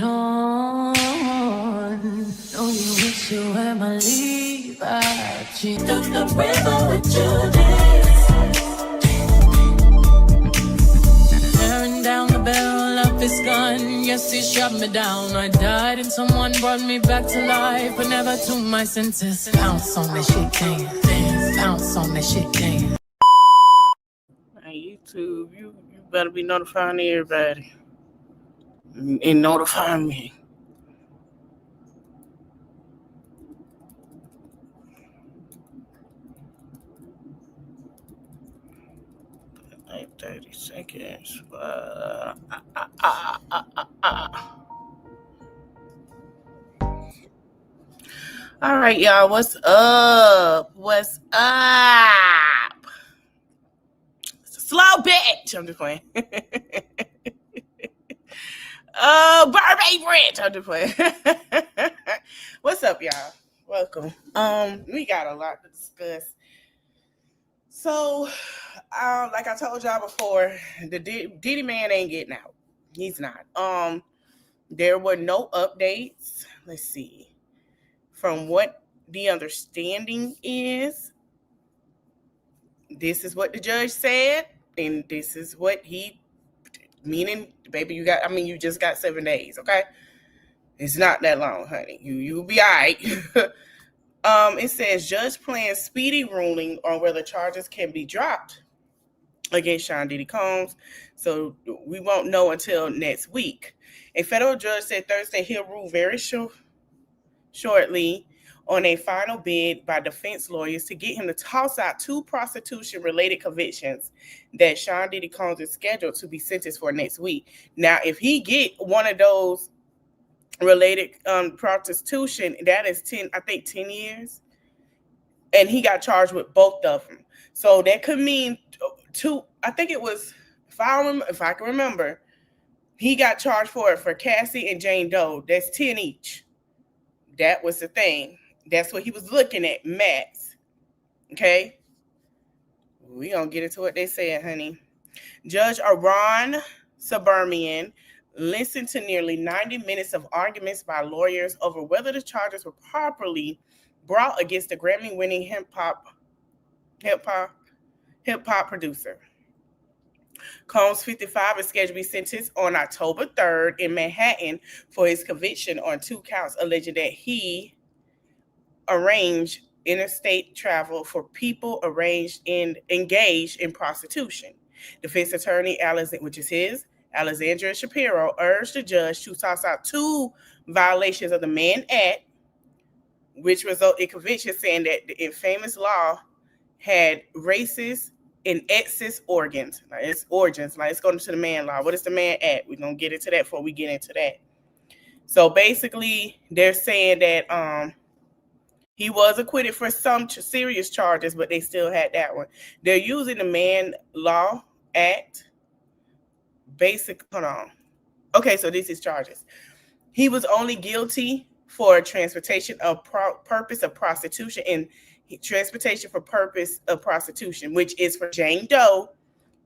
on. Know you wish you had my leave. I cheated the river with Judas. Tearing down the barrel of his gun. Yes, he shot me down. I died and someone brought me back to life, but never to my senses. Bounce on that shit, dance. Bounce on that shit, dance. YouTube, you better be notifying everybody and notifying me. Like 30 seconds. All right, y'all. What's up? What's up? It's a slow bitch. I'm just playing. Barbie Ranch. I'm just playing. What's up, y'all? Welcome. We got a lot to discuss. So, like I told y'all before, the Diddy man ain't getting out. He's not. There were no updates. Let's see. From what the understanding is, this is what the judge said, and this is what he, meaning, baby, you just got 7 days, okay? It's not that long, honey. You'll be all right. It says judge plans speedy ruling on whether charges can be dropped against Sean Diddy Combs. So we won't know until next week. A federal judge said Thursday he'll rule very shortly on a final bid by defense lawyers to get him to toss out 2 prostitution-related convictions that Sean Diddy Combs is scheduled to be sentenced for next week. Now, if he get one of those related prostitution, that is 10 years, and he got charged with both of them. So that could mean 2. I think it was, if I can remember, he got charged for Cassie and Jane Doe. That's 10 each. That was the thing. That's what he was looking at, max. Okay? We gonna get into what they said, honey. Judge Arbar Suburban listened to nearly 90 minutes of arguments by lawyers over whether the charges were properly brought against the Grammy-winning hip-hop producer. Combs, 55, is scheduled to be sentenced on October 3rd in Manhattan for his conviction on 2 counts alleging that he arranged interstate travel for people engaged in prostitution. Defense attorney Alexandra Shapiro urged the judge to toss out 2 violations of the Mann Act, which result in conviction, saying that the infamous law had racist and sexist origins. Like, it's origins. Like, let's go into the Mann law. What is the Mann Act? We're gonna get into that before we get into that. So basically, they're saying that he was acquitted for some serious charges, but they still had that one. They're using the Mann Law Act. Hold on. Okay, so this is charges. He was only guilty for transportation of purpose of prostitution and transportation for purpose of prostitution, which is for Jane Doe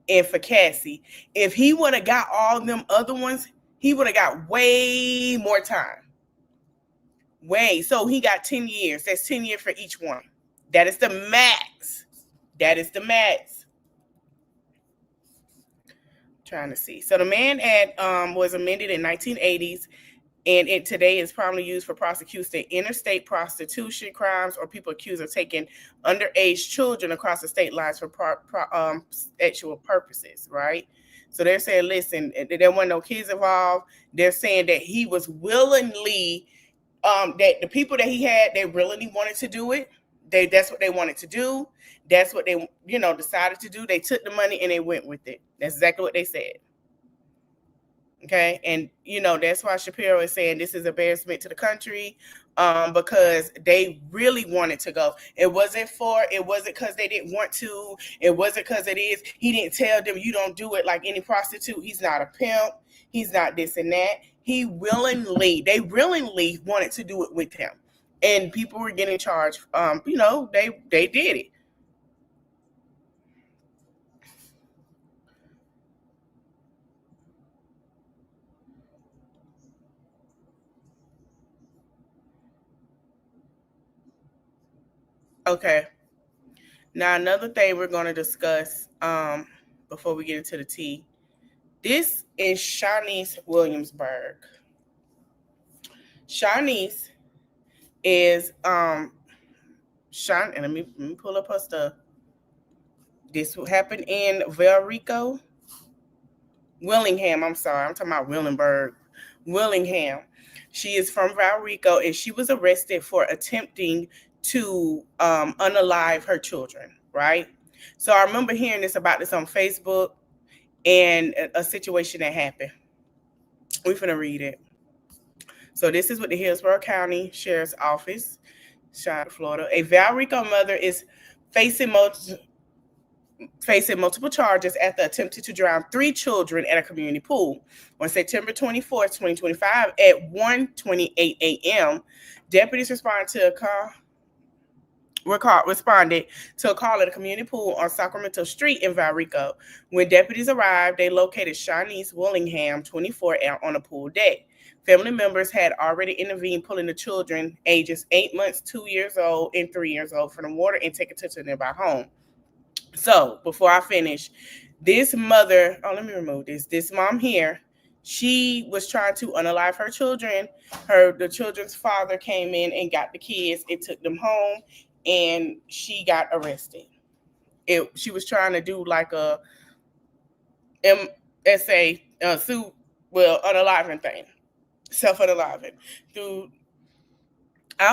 and for Cassie. If he would have got all them other ones, he would have got way more time. So he got 10 years. That's 10 years for each one. That is the max. Trying to see. So the Mann Act was amended in 1980s, and it today is primarily used for prosecuting interstate prostitution crimes or people accused of taking underage children across the state lines for sexual purposes, right? So they're saying, listen, there weren't no kids involved. They're saying that he was willingly, that the people that he had, they really wanted to do it. That's what they wanted to do. That's what they, decided to do. They took the money and they went with it. That's exactly what they said. Okay. And, that's why Shapiro is saying this is embarrassment to the country, because they really wanted to go. It wasn't because they didn't want to. It wasn't because he didn't tell them you don't do it like any prostitute. He's not a pimp. He's not this and that. They willingly wanted to do it with him. And people were getting charged. They did it. Okay. Now, another thing we're going to discuss before we get into the tea. This is Shanice Williamsburg. Shanice is and let me pull up her stuff. This happened in Willingham. I'm sorry, I'm talking about Willingham. She is from Valrico, and she was arrested for attempting to unalive her children, right? So I remember hearing about this on Facebook and a situation that happened. We're finna read it. So this is what the Hillsborough County Sheriff's Office, Florida. A Valrico mother is facing multiple charges after attempting to drown 3 children at a community pool. On September 24th, 2025, at 1:28 a.m., deputies responded to a call at a community pool on Sacramento Street in Valrico. When deputies arrived, they located Shanice Willingham, 24, on a pool deck. Family members had already intervened, pulling the children ages 8 months, 2 years old, and 3 years old from the water and taking to a nearby home. So before I finish, this mother, let me remove this. This mom here, she was trying to unalive her children. The children's father came in and got the kids and took them home, and she got arrested. She was trying to do like a MSA unaliving thing, self-unaliving. Throughout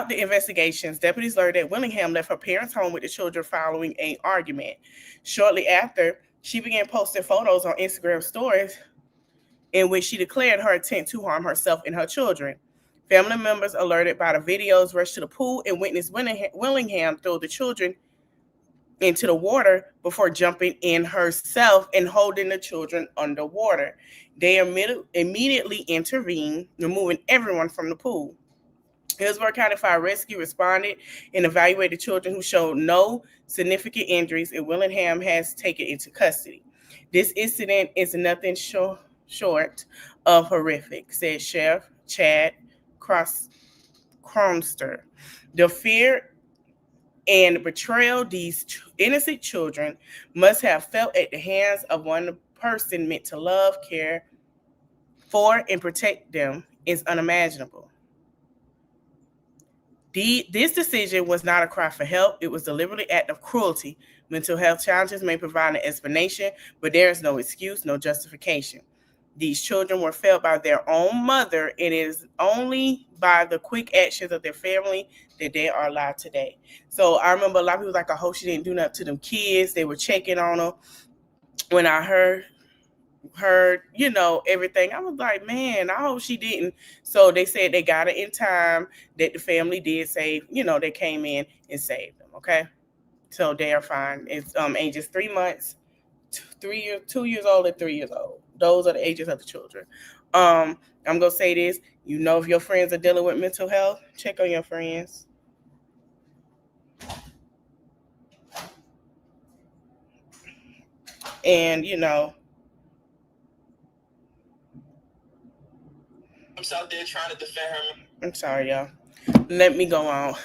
the investigations, deputies learned that Willingham left her parents' home with the children following an argument. Shortly after, she began posting photos on Instagram stories in which she declared her intent to harm herself and her children. Family members alerted by the videos rushed to the pool and witnessed Willingham throw the children into the water before jumping in herself and holding the children underwater. They immediately intervened, removing everyone from the pool. Hillsborough County Fire Rescue responded and evaluated children who showed no significant injuries, and Willingham has taken into custody. This incident is nothing short of horrific, said Sheriff Chad Cromster. The fear and betrayal these innocent children must have felt at the hands of one person meant to love, care for, and protect them is unimaginable. This decision was not a cry for help. It was deliberately an act of cruelty. Mental health challenges may provide an explanation, but there is no excuse, no justification. These children were failed by their own mother. It is only by the quick actions of their family that they are alive today. So I remember a lot of people like, I hope she didn't do nothing to them kids. They were checking on her. When I heard, everything, I was like, man, I hope she didn't. So they said they got it in time, that the family did save, they came in and saved them. Okay. So they are fine. It's ages 3 months, 2 years old and 3 years old. Those are the ages of the children. I'm going to say this, if your friends are dealing with mental health, check on your friends. And, I'm out there trying to defend her. I'm sorry, y'all. Let me go on.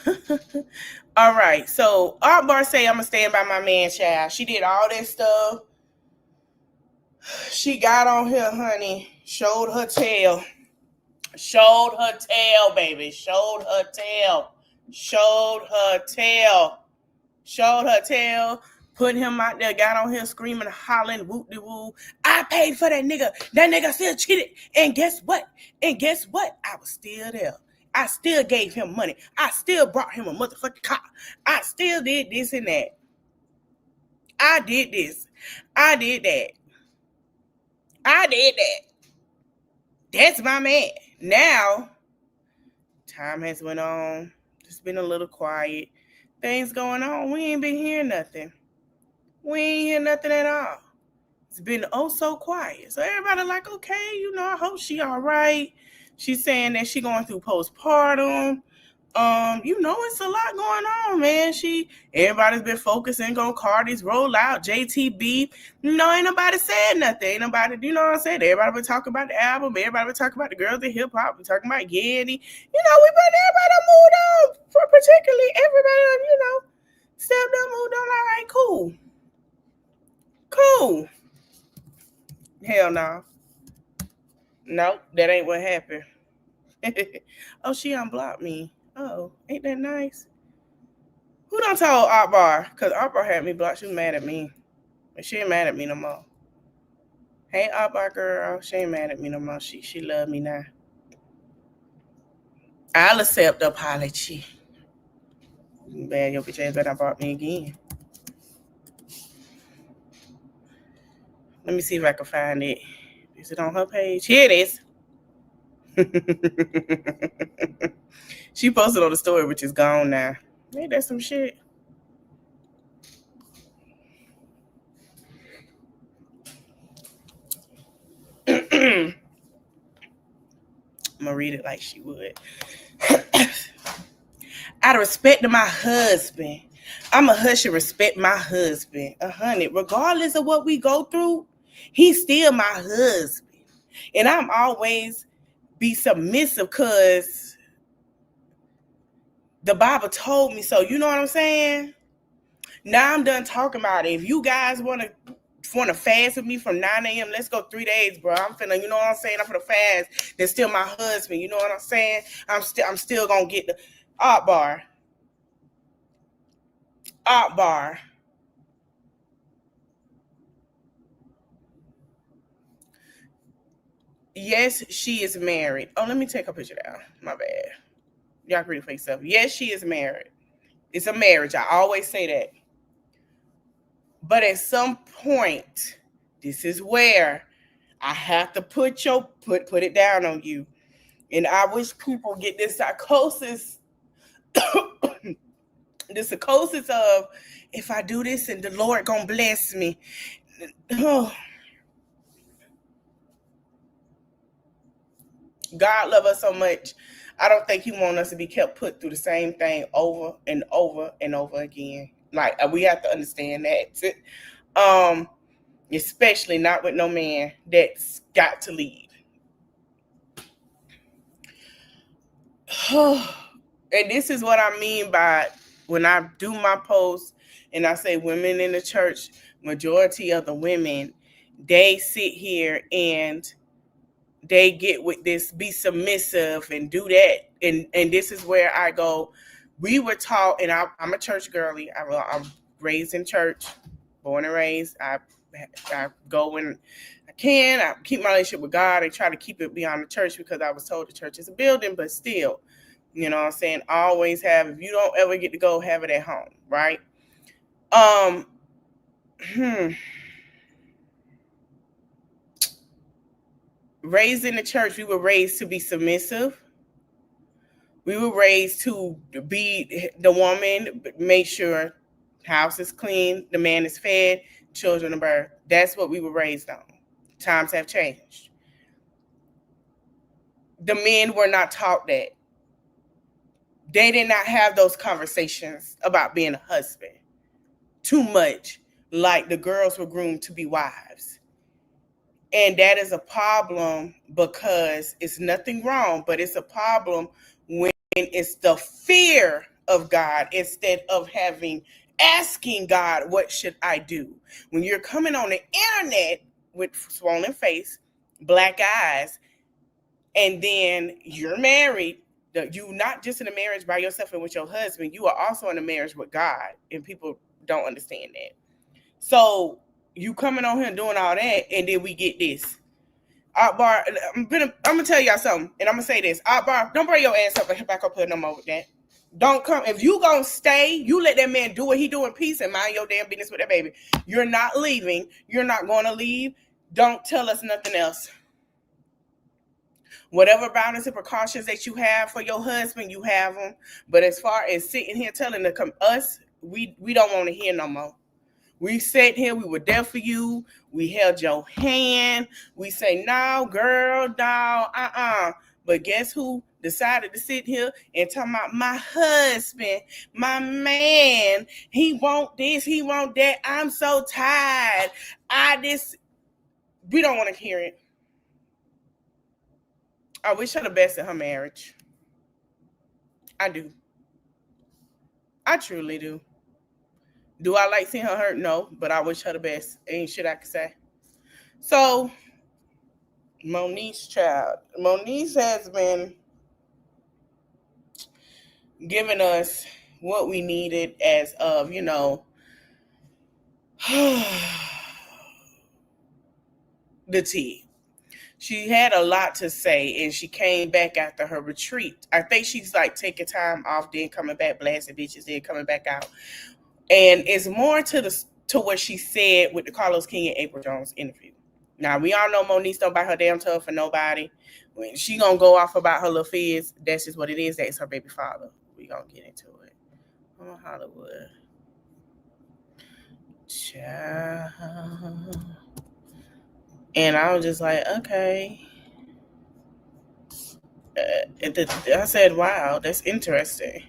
All right. So Arbar say, I'm going to stand by my man, child. She did all that stuff. She got on here, honey. Showed her tail. Baby. Showed her tail. Put him out there, got on here screaming, hollering, whoop-de-woo. I paid for that nigga. That nigga still cheated. And guess what? I was still there. I still gave him money. I still brought him a motherfucking car. I still did this and that. I did this. I did that. That's my man. Now, time has went on. It's been a little quiet. Things going on. We ain't been hearing nothing. At all. It's been so quiet. So everybody like, okay, I hope she all right. She's saying that she going through postpartum. It's a lot going on, man. Everybody's been focusing on Cardi's rollout, JTB. Ain't nobody said nothing. Ain't nobody, what I'm saying? Everybody been talking about the album. Everybody been talking about the girls in hip hop. We talking about Yeti. Everybody moved on. Particularly everybody, Stepdad moved on. All right, cool. Cool. Hell no. Nope, that ain't what happened. Oh, she unblocked me. Oh, ain't that nice? Who done told Arbar? Because Arbar had me blocked. She was mad at me. And she ain't mad at me no more. Hey, Arbar girl. She ain't mad at me no more. She love me now. I'll accept the apology. Bad, your bitch ass better brought me again. Let me see if I can find it. Is it on her page? Here it is. She posted on the story, which is gone now. Ain't that some shit? I'm gonna read it like she would. Out of respect to my husband, I'm a hush and respect my husband. 100. Regardless of what we go through, he's still my husband. And I'm always be submissive because the Bible told me so. You know what I'm saying? Now I'm done talking about it. If you guys want to fast with me from 9 a.m., let's go 3 days, bro. I'm finna, you know what I'm saying? I'm finna fast. They're still my husband. You know what I'm saying? I'm still gonna get the Arbar. Arbar. Yes, she is married. Oh, let me take a picture down. My bad. Y'all can read it for yourself. Yes, she is married. It's a marriage. I always say that. But at some point, this is where I have to put it down on you. And I wish people get this psychosis, the psychosis of if I do this and the Lord gonna bless me. Oh, God love us so much. I don't think He wants us to be kept put through the same thing over and over and over again. Like we have to understand that. Especially not with no man that's got to leave. And this is what I mean by when I do my posts and I say women in the church, majority of the women, they sit here and they get with this, be submissive and do that. And this is where I go, we were taught, and I'm a church girly. I'm raised in church, born and raised. I go when I can. I keep my relationship with God and try to keep it beyond the church because I was told the church is a building, but still, you know what I'm saying? Always have, if you don't ever get to go, have it at home, right? Raised in the church, we were raised to be submissive. We were raised to be the woman, make sure house is clean, the man is fed, children are birthed. That's what we were raised on. Times have changed. The men were not taught that. They did not have those conversations about being a husband too much, like the girls were groomed to be wives. And that is a problem because it's nothing wrong, but it's a problem when it's the fear of God instead of asking God, what should I do? When you're coming on the internet with swollen face, black eyes, and then you're married, you not just in a marriage by yourself and with your husband, you are also in a marriage with God, and people don't understand that. So you coming on here doing all that, and then we get this. Arbar, I'm gonna tell y'all something, and I'm gonna say this. Arbar, don't bring your ass up and back up here no more with that. Don't come. If you gonna stay, you let that man do what he do in peace and mind your damn business with that baby. You're not leaving. You're not gonna leave. Don't tell us nothing else. Whatever boundaries and precautions that you have for your husband, you have them. But as far as sitting here telling us, we don't want to hear no more. We sat here, we were there for you. We held your hand. We say, no, girl, no, But guess who decided to sit here and talk about my husband, my man? He want this, he want that. I'm so tired. We don't want to hear it. I wish her the best in her marriage. I do. I truly do. Do I like seeing her hurt? No, but I wish her the best. Ain't shit I can say. So, Moniece child. Moniece has been giving us what we needed as of, the tea. She had a lot to say, and she came back after her retreat. I think she's like taking time off, then coming back, blasting bitches, then coming back out. And it's more to what she said with the Carlos King and April Jones interview. Now, we all know Moniece don't bite her damn tongue for nobody. When she gonna go off about her little fears, that's just what it is. That's her baby father. We gonna get into it. Oh, Hollywood. Child. And I was just like, okay. I said, wow, that's interesting.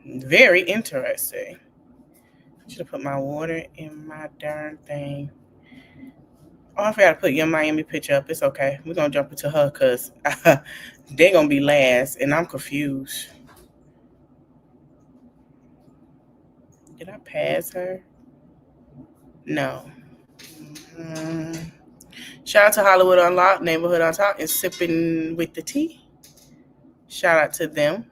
Very interesting. I should have put my water in my darn thing. Oh, I forgot to put your Miami picture up. It's okay. We're going to jump into her because they're going to be last, and I'm confused. Did I pass her? No. Shout out to Hollywood Unlocked, Neighborhood on Top, and Sipping with the Tea. Shout out to them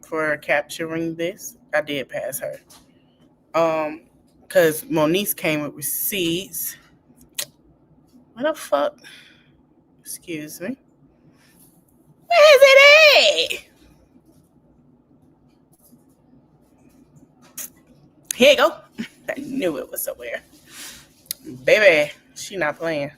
for capturing this. I did pass her. Because Moniece came with receipts. What the fuck? Excuse me. Where is it at? Here you go. I knew it was somewhere. Baby, she not playing.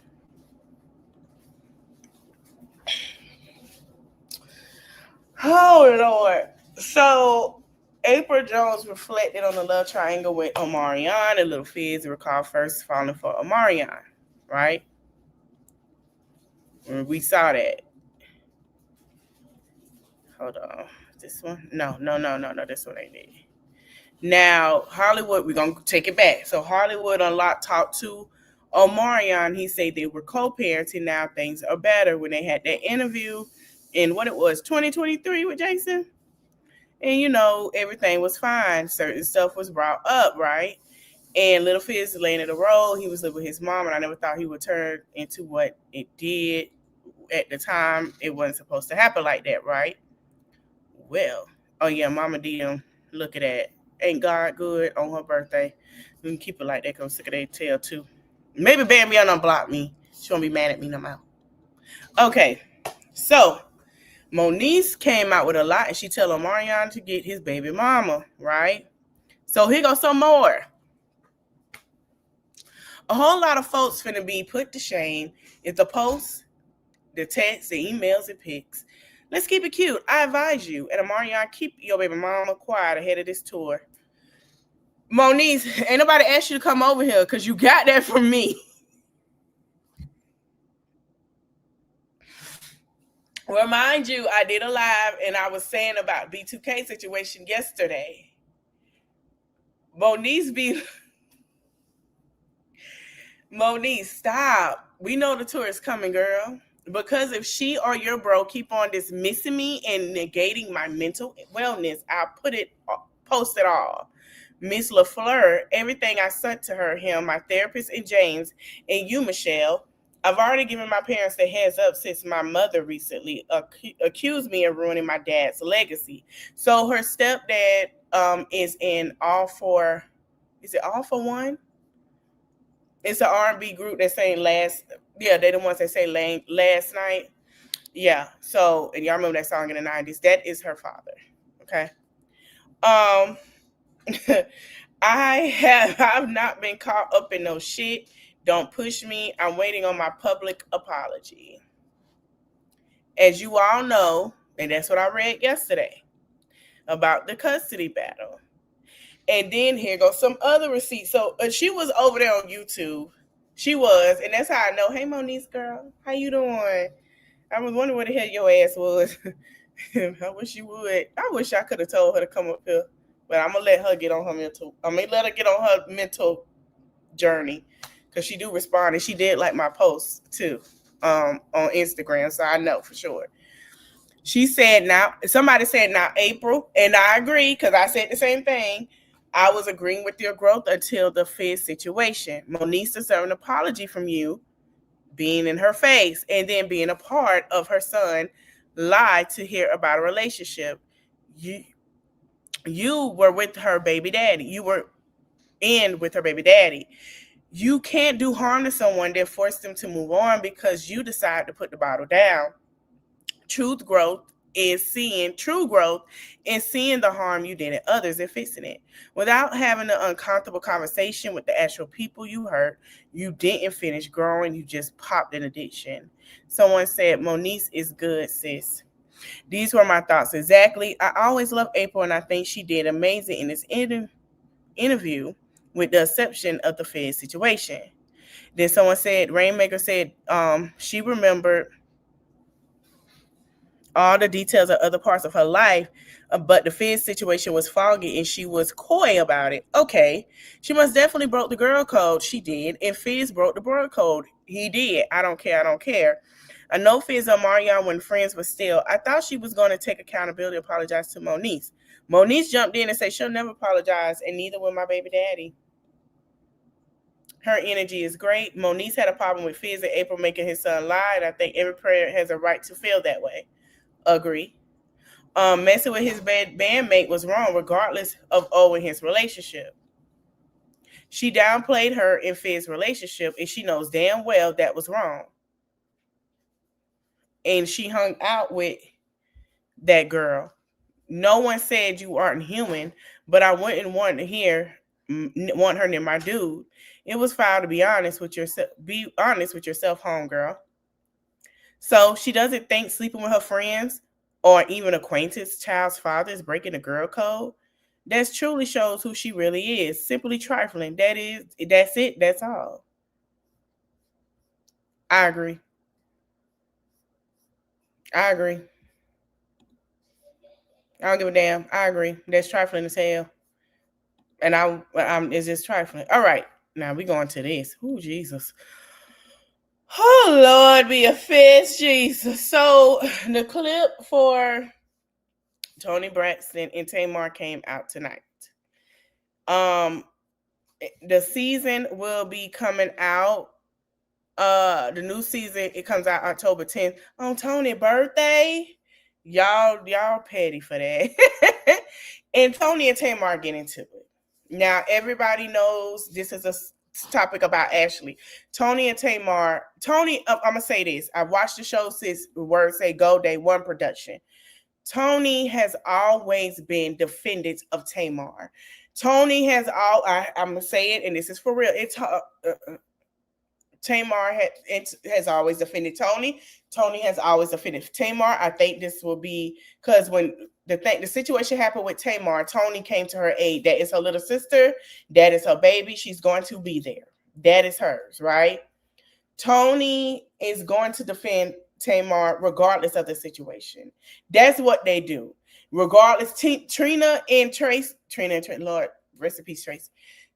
Oh, Lord. So, April Jones reflected on the love triangle with Omarion and Little Fizz recall first falling for Omarion, right? We saw that. Hold on. This one? No. This one ain't it. Now, Hollywood, we're going to take it back. So, Hollywood Unlocked talked to Omarion. He said they were co-parenting. Now things are better when they had that interview in what it was, 2023 with Jason. And, everything was fine. Certain stuff was brought up, right? And Little Fizz landed a role. He was living with his mom, and I never thought he would turn into what it did at the time. It wasn't supposed to happen like that, right? Well, oh yeah, Mama DM, look at that. Ain't God good on her birthday? We can keep it like that because I'm sick of that tail too. Maybe Bambi unblock me. She won't be mad at me no more. Okay, so Moniece came out with a lot, and she tell Omarion to get his baby mama, right? So here goes some more. A whole lot of folks finna be put to shame if the posts, the texts, the emails, and pics. Let's keep it cute. I advise you, and Omarion, keep your baby mama quiet ahead of this tour. Moniece, ain't nobody asked you to come over here because you got that from me. Remind you, I did a live and I was saying about B2K situation yesterday. Moniece, stop. We know the tour is coming, girl. Because if she or your bro keep on dismissing me and negating my mental wellness, I'll post it all. Miss LaFleur, everything I sent to him, my therapist and James, and you, Michelle, I've already given my parents the heads up since my mother recently accused me of ruining my dad's legacy. So her stepdad is in All For, is it All For One? It's an R&B group that's saying they're the ones that say last night. Yeah, so, and y'all remember that song in the 90s. That is her father, okay? I've not been caught up in no shit. Don't push me. I'm waiting on my public apology. As you all know, and that's what I read yesterday about the custody battle. And then here goes some other receipts. So she was over there on YouTube. She was, and that's how I know. Hey, Moniece, girl, how you doing? I was wondering where the hell your ass was. I wish you would. I wish I could have told her to come up here. But I'm gonna let her get on her mental. Let her get on her mental journey, because she do respond, and she did like my post too, on Instagram. So I know for sure. She said somebody said now April, and I agree because I said the same thing. I was agreeing with your growth until the Fizz situation. Moniece deserved an apology from you, being in her face, and then being a part of her son lie to hear about a relationship. You were with her baby daddy. You were in with her baby daddy. You can't do harm to someone that forced them to move on because you decide to put the bottle down. True growth is seeing the harm you did in others and fixing it. Without having an uncomfortable conversation with the actual people you hurt, you didn't finish growing, you just popped an addiction. Someone said, Moniece is good, sis. These were my thoughts exactly. I always loved April and I think she did amazing in this interview with the exception of the Fed situation. Then someone said, Rainmaker said she remembered all the details of other parts of her life, but the Fizz situation was foggy and she was coy about it. Okay, she most definitely broke the girl code. She did, and Fizz broke the bro code. He did. I don't care. I don't care. I know Fizz and Marion when friends, but still, I thought she was going to take accountability, apologize to Moniece. Moniece jumped in and said she'll never apologize, and neither will my baby daddy. Her energy is great. Moniece had a problem with Fizz and April making his son lie, and I think every parent has a right to feel that way. Agree. Messing with his bandmate was wrong, regardless of owing his relationship. She downplayed her and Fizz's relationship, and she knows damn well that was wrong. And she hung out with that girl. No one said you aren't human, but I wouldn't want her near my dude. It was foul to be honest with yourself. Be honest with yourself, homegirl. So she doesn't think sleeping with her friends or even acquaintance child's father is breaking the girl code. That truly shows who she really is. Simply trifling. That's it. That's all. I agree. I agree. I don't give a damn. I agree. That's trifling as hell. And it's just trifling. All right. Now we going to this. Oh, Jesus. Oh, Lord, be a fish, Jesus. So the clip for Toni Braxton and Tamar came out tonight. The season will be coming out. The new season, it comes out October 10th on Toni's birthday. Y'all petty for that. And Toni and Tamar get into it. Now, everybody knows this is a topic about Ashley. Toni and Tamar. Toni, I'm going to say this. I've watched the show since Word Say Go Day 1 production. Toni has always been defendant of Tamar. Toni has I'm going to say it, and this is for real. Tamar has always defended Toni. Toni has always defended Tamar. I think this will be because when the situation happened with Tamar, Toni came to her aid. That is her little sister. That is her baby. She's going to be there. That is hers, right? Toni is going to defend Tamar regardless of the situation. That's what they do. Regardless, Trina and Trace, Lord, rest in peace, Trace.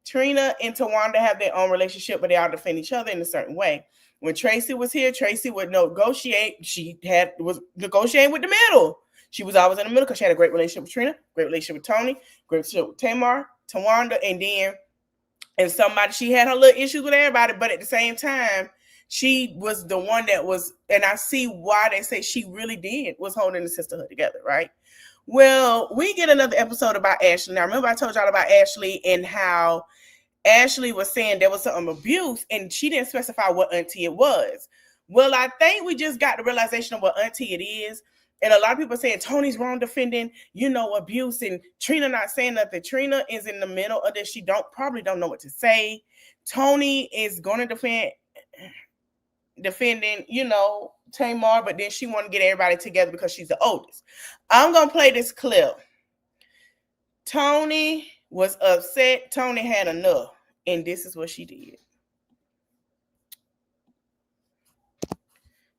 Trina and Tawanda have their own relationship, but they all defend each other in a certain way. When Tracy was here, Tracy would negotiate. She was negotiating with the middle. She was always in the middle because she had a great relationship with Trina, great relationship with Toni, great relationship with Tamar, Tawanda, and somebody, she had her little issues with everybody, but at the same time, she was the one that was, and I see why they say she really was holding the sisterhood together, right? Well, we get another episode about Ashley. Now, remember I told y'all about Ashley and how Ashley was saying there was some abuse and she didn't specify what auntie it was. Well, I think we just got the realization of what auntie it is. And a lot of people are saying Toni's wrong defending, abuse, and Trina not saying nothing. Trina is in the middle of this. She probably don't know what to say. Toni is going to defending, Tamar, but then she want to get everybody together because she's the oldest. I'm going to play this clip. Toni was upset. Toni had enough. And this is what she did.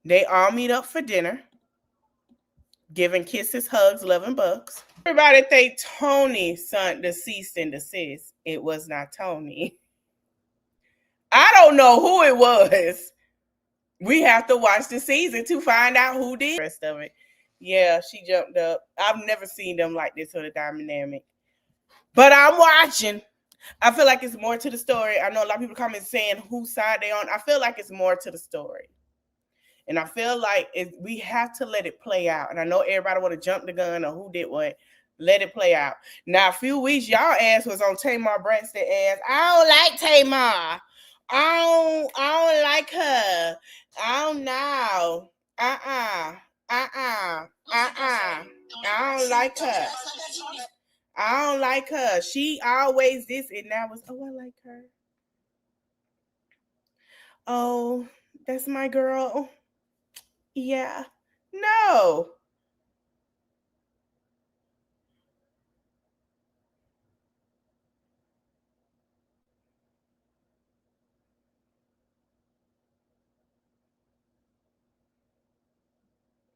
They all meet up for dinner, giving kisses, hugs, loving bucks. Everybody think Toni sent the cease and desist. It was not Toni. I don't know who it was. We have to watch the season to find out who did the rest of it. Yeah, she jumped up. I've never seen them like this sort of dynamic. But I'm watching. I feel like it's more to the story. I know a lot of people comment saying whose side they on. I feel like it's more to the story. And I feel like we have to let it play out. And I know everybody want to jump the gun or who did what. Let it play out. Now, a few weeks, y'all ass was on Tamar Braxton ass. I don't like Tamar. I don't like her. I don't know. I don't like her. I don't like her. She always this, and that was, oh, I like her. Oh, that's my girl. Yeah. No.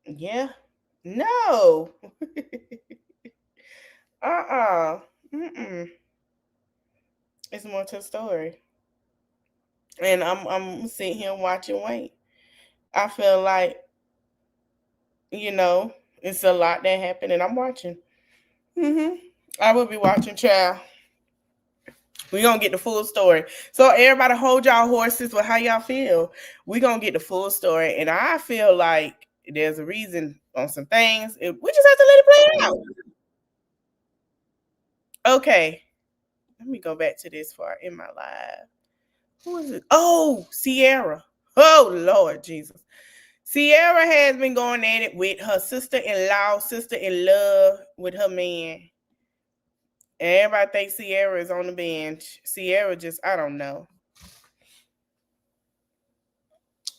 Yeah. No. Mm-mm. It's more to the story. And I'm sitting here watching wait. I feel like, it's a lot that happened and I'm watching. I will be watching, child. We gonna get the full story. So everybody hold y'all horses with how y'all feel. We gonna get the full story. And I feel like there's a reason on some things. We just have to let it play out. Okay. Let me go back to this part in my live. Who is it? Oh, Sierra. Oh, Lord Jesus. Sierra has been going at it with her sister-in-law, sister-in-love with her man. Everybody thinks Sierra is on the bench. Sierra just, I don't know.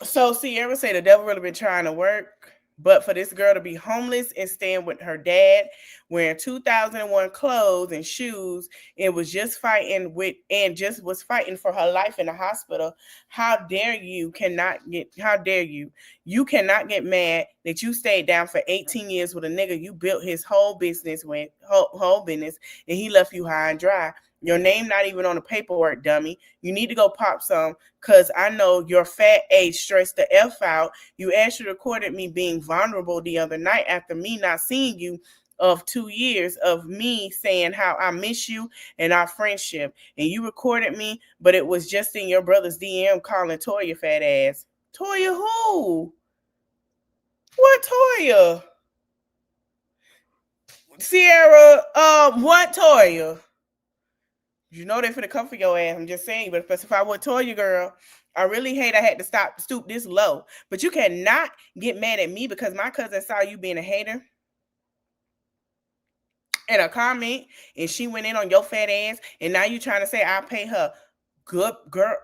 So Sierra said the devil really been trying to work, but for this girl to be homeless and staying with her dad, wearing 2001 clothes and shoes, and was just fighting for her life in the hospital. How dare you? How dare you? You cannot get mad that you stayed down for 18 years with a nigga you built his whole business with, whole business, and he left you high and dry. Your name not even on the paperwork, dummy. You need to go pop some, because I know your fat age stressed the F out. You actually recorded me being vulnerable the other night after me not seeing you of 2 years of me saying how I miss you and our friendship. And you recorded me, but it was just in your brother's DM calling Toya fat ass. Toya who? What Toya? Sierra, what Toya? You know they finna come for your ass. I'm just saying, but if I would Toya, girl, I really hate I had to stoop this low. But you cannot get mad at me because my cousin saw you being a hater in a comment and she went in on your fat ass, and now you trying to say I pay her. Good girl,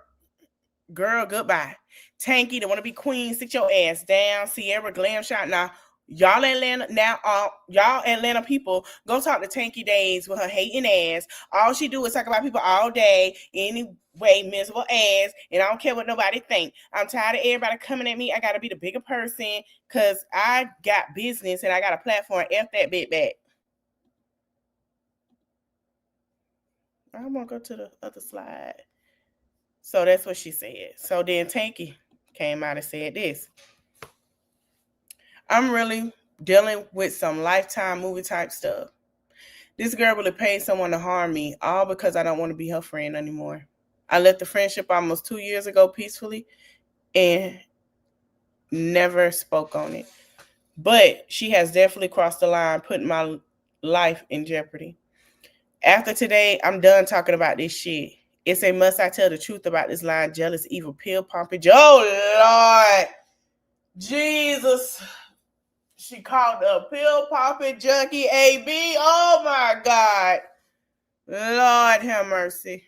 goodbye. Tanky, that want to be queen, sit your ass down. Sierra glam shot. Now y'all Atlanta people, go talk to Tanky Days with her hating ass. All she do is talk about people all day anyway, miserable ass, and I don't care what nobody think. I'm tired of everybody coming at me. I gotta be the bigger person because I got business and I got a platform. F that bit back. I'm gonna go to the other slide. So that's what she said. So then Tanky came out and said this. I'm really dealing with some Lifetime movie type stuff. This girl really paid someone to harm me, all because I don't want to be her friend anymore. I left the friendship almost 2 years ago peacefully and never spoke on it. But she has definitely crossed the line, putting my life in jeopardy. After today, I'm done talking about this shit. It's a must I tell the truth about this line, jealous, evil, pill pumping. Oh, Lord. Jesus. She called a pill popping junkie AB. Oh, my God. Lord have mercy.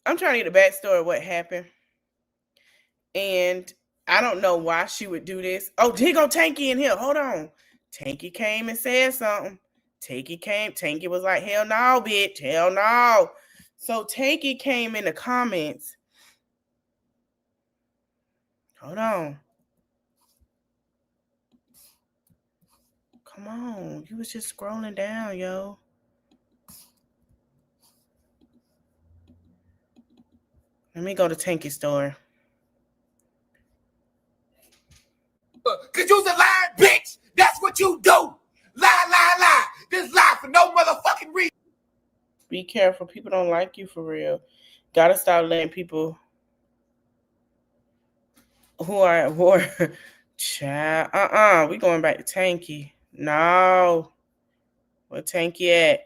I'm trying to get the backstory of what happened. And I don't know why she would do this. Oh, here go Tanky in here. Hold on. Tanky came and said something. Tanky was like, hell no, bitch. Hell no. So Tanky came in the comments. Hold on. Come on. You was just scrolling down, yo. Let me go to Tanky's story. Cause you's a lying bitch. That's what what you do. Lie. Just lie for no motherfucking reason. Be careful. People don't like you for real. Gotta stop letting people who are child. We going back to Tanky. No. Where Tanky at?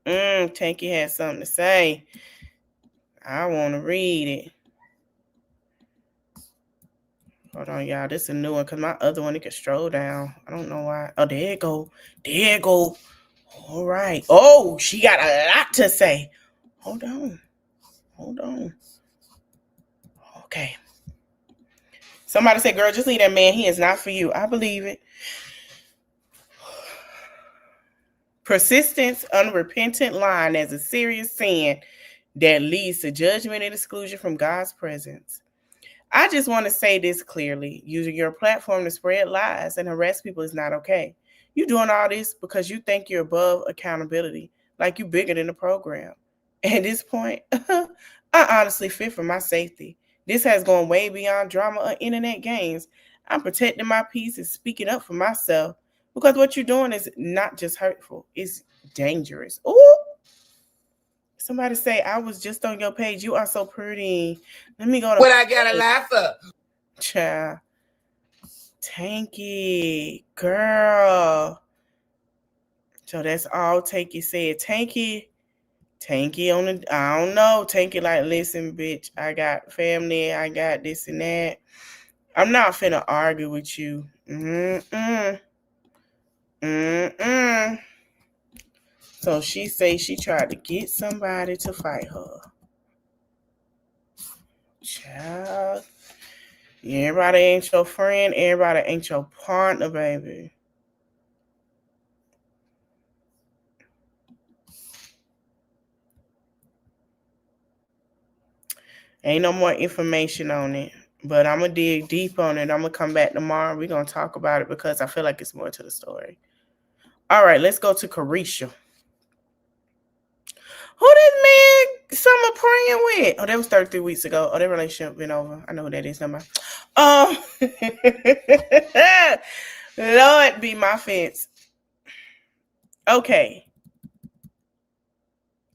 Tanky has something to say. I want to read it. Hold on, y'all. This is a new one because my other one, it can stroll down. I don't know why. Oh, there it go. All right. Oh, she got a lot to say. Hold on. Okay. Somebody said, girl, just leave that man. He is not for you. I believe it. Persistence, unrepentant lying as a serious sin that leads to judgment and exclusion from God's presence. I just want to say this clearly. Using your platform to spread lies and harass people is not okay. You're doing all this because you think you're above accountability, like you're bigger than the program. At this point, I honestly fear for my safety. This has gone way beyond drama or internet games. I'm protecting my peace and speaking up for myself because what you're doing is not just hurtful, it's dangerous. Ooh. Somebody say, I was just on your page. You are so pretty. Let me go to what I gotta lie for. Child. Tanky, girl. So that's all Tanky said. Tanky on the, I don't know. Tanky like, listen, bitch, I got family. I got this and that. I'm not finna argue with you. So she say she tried to get somebody to fight her. Child. Everybody ain't your friend. Everybody ain't your partner, baby. Ain't no more information on it. But I'm going to dig deep on it. I'm going to come back tomorrow. We're going to talk about it because I feel like it's more to the story. All right, let's go to Carisha. Who this man Summer praying with? Oh, that was 33 weeks ago. Oh, that relationship been over. I know who that is. Number. Lord be my fence. Okay.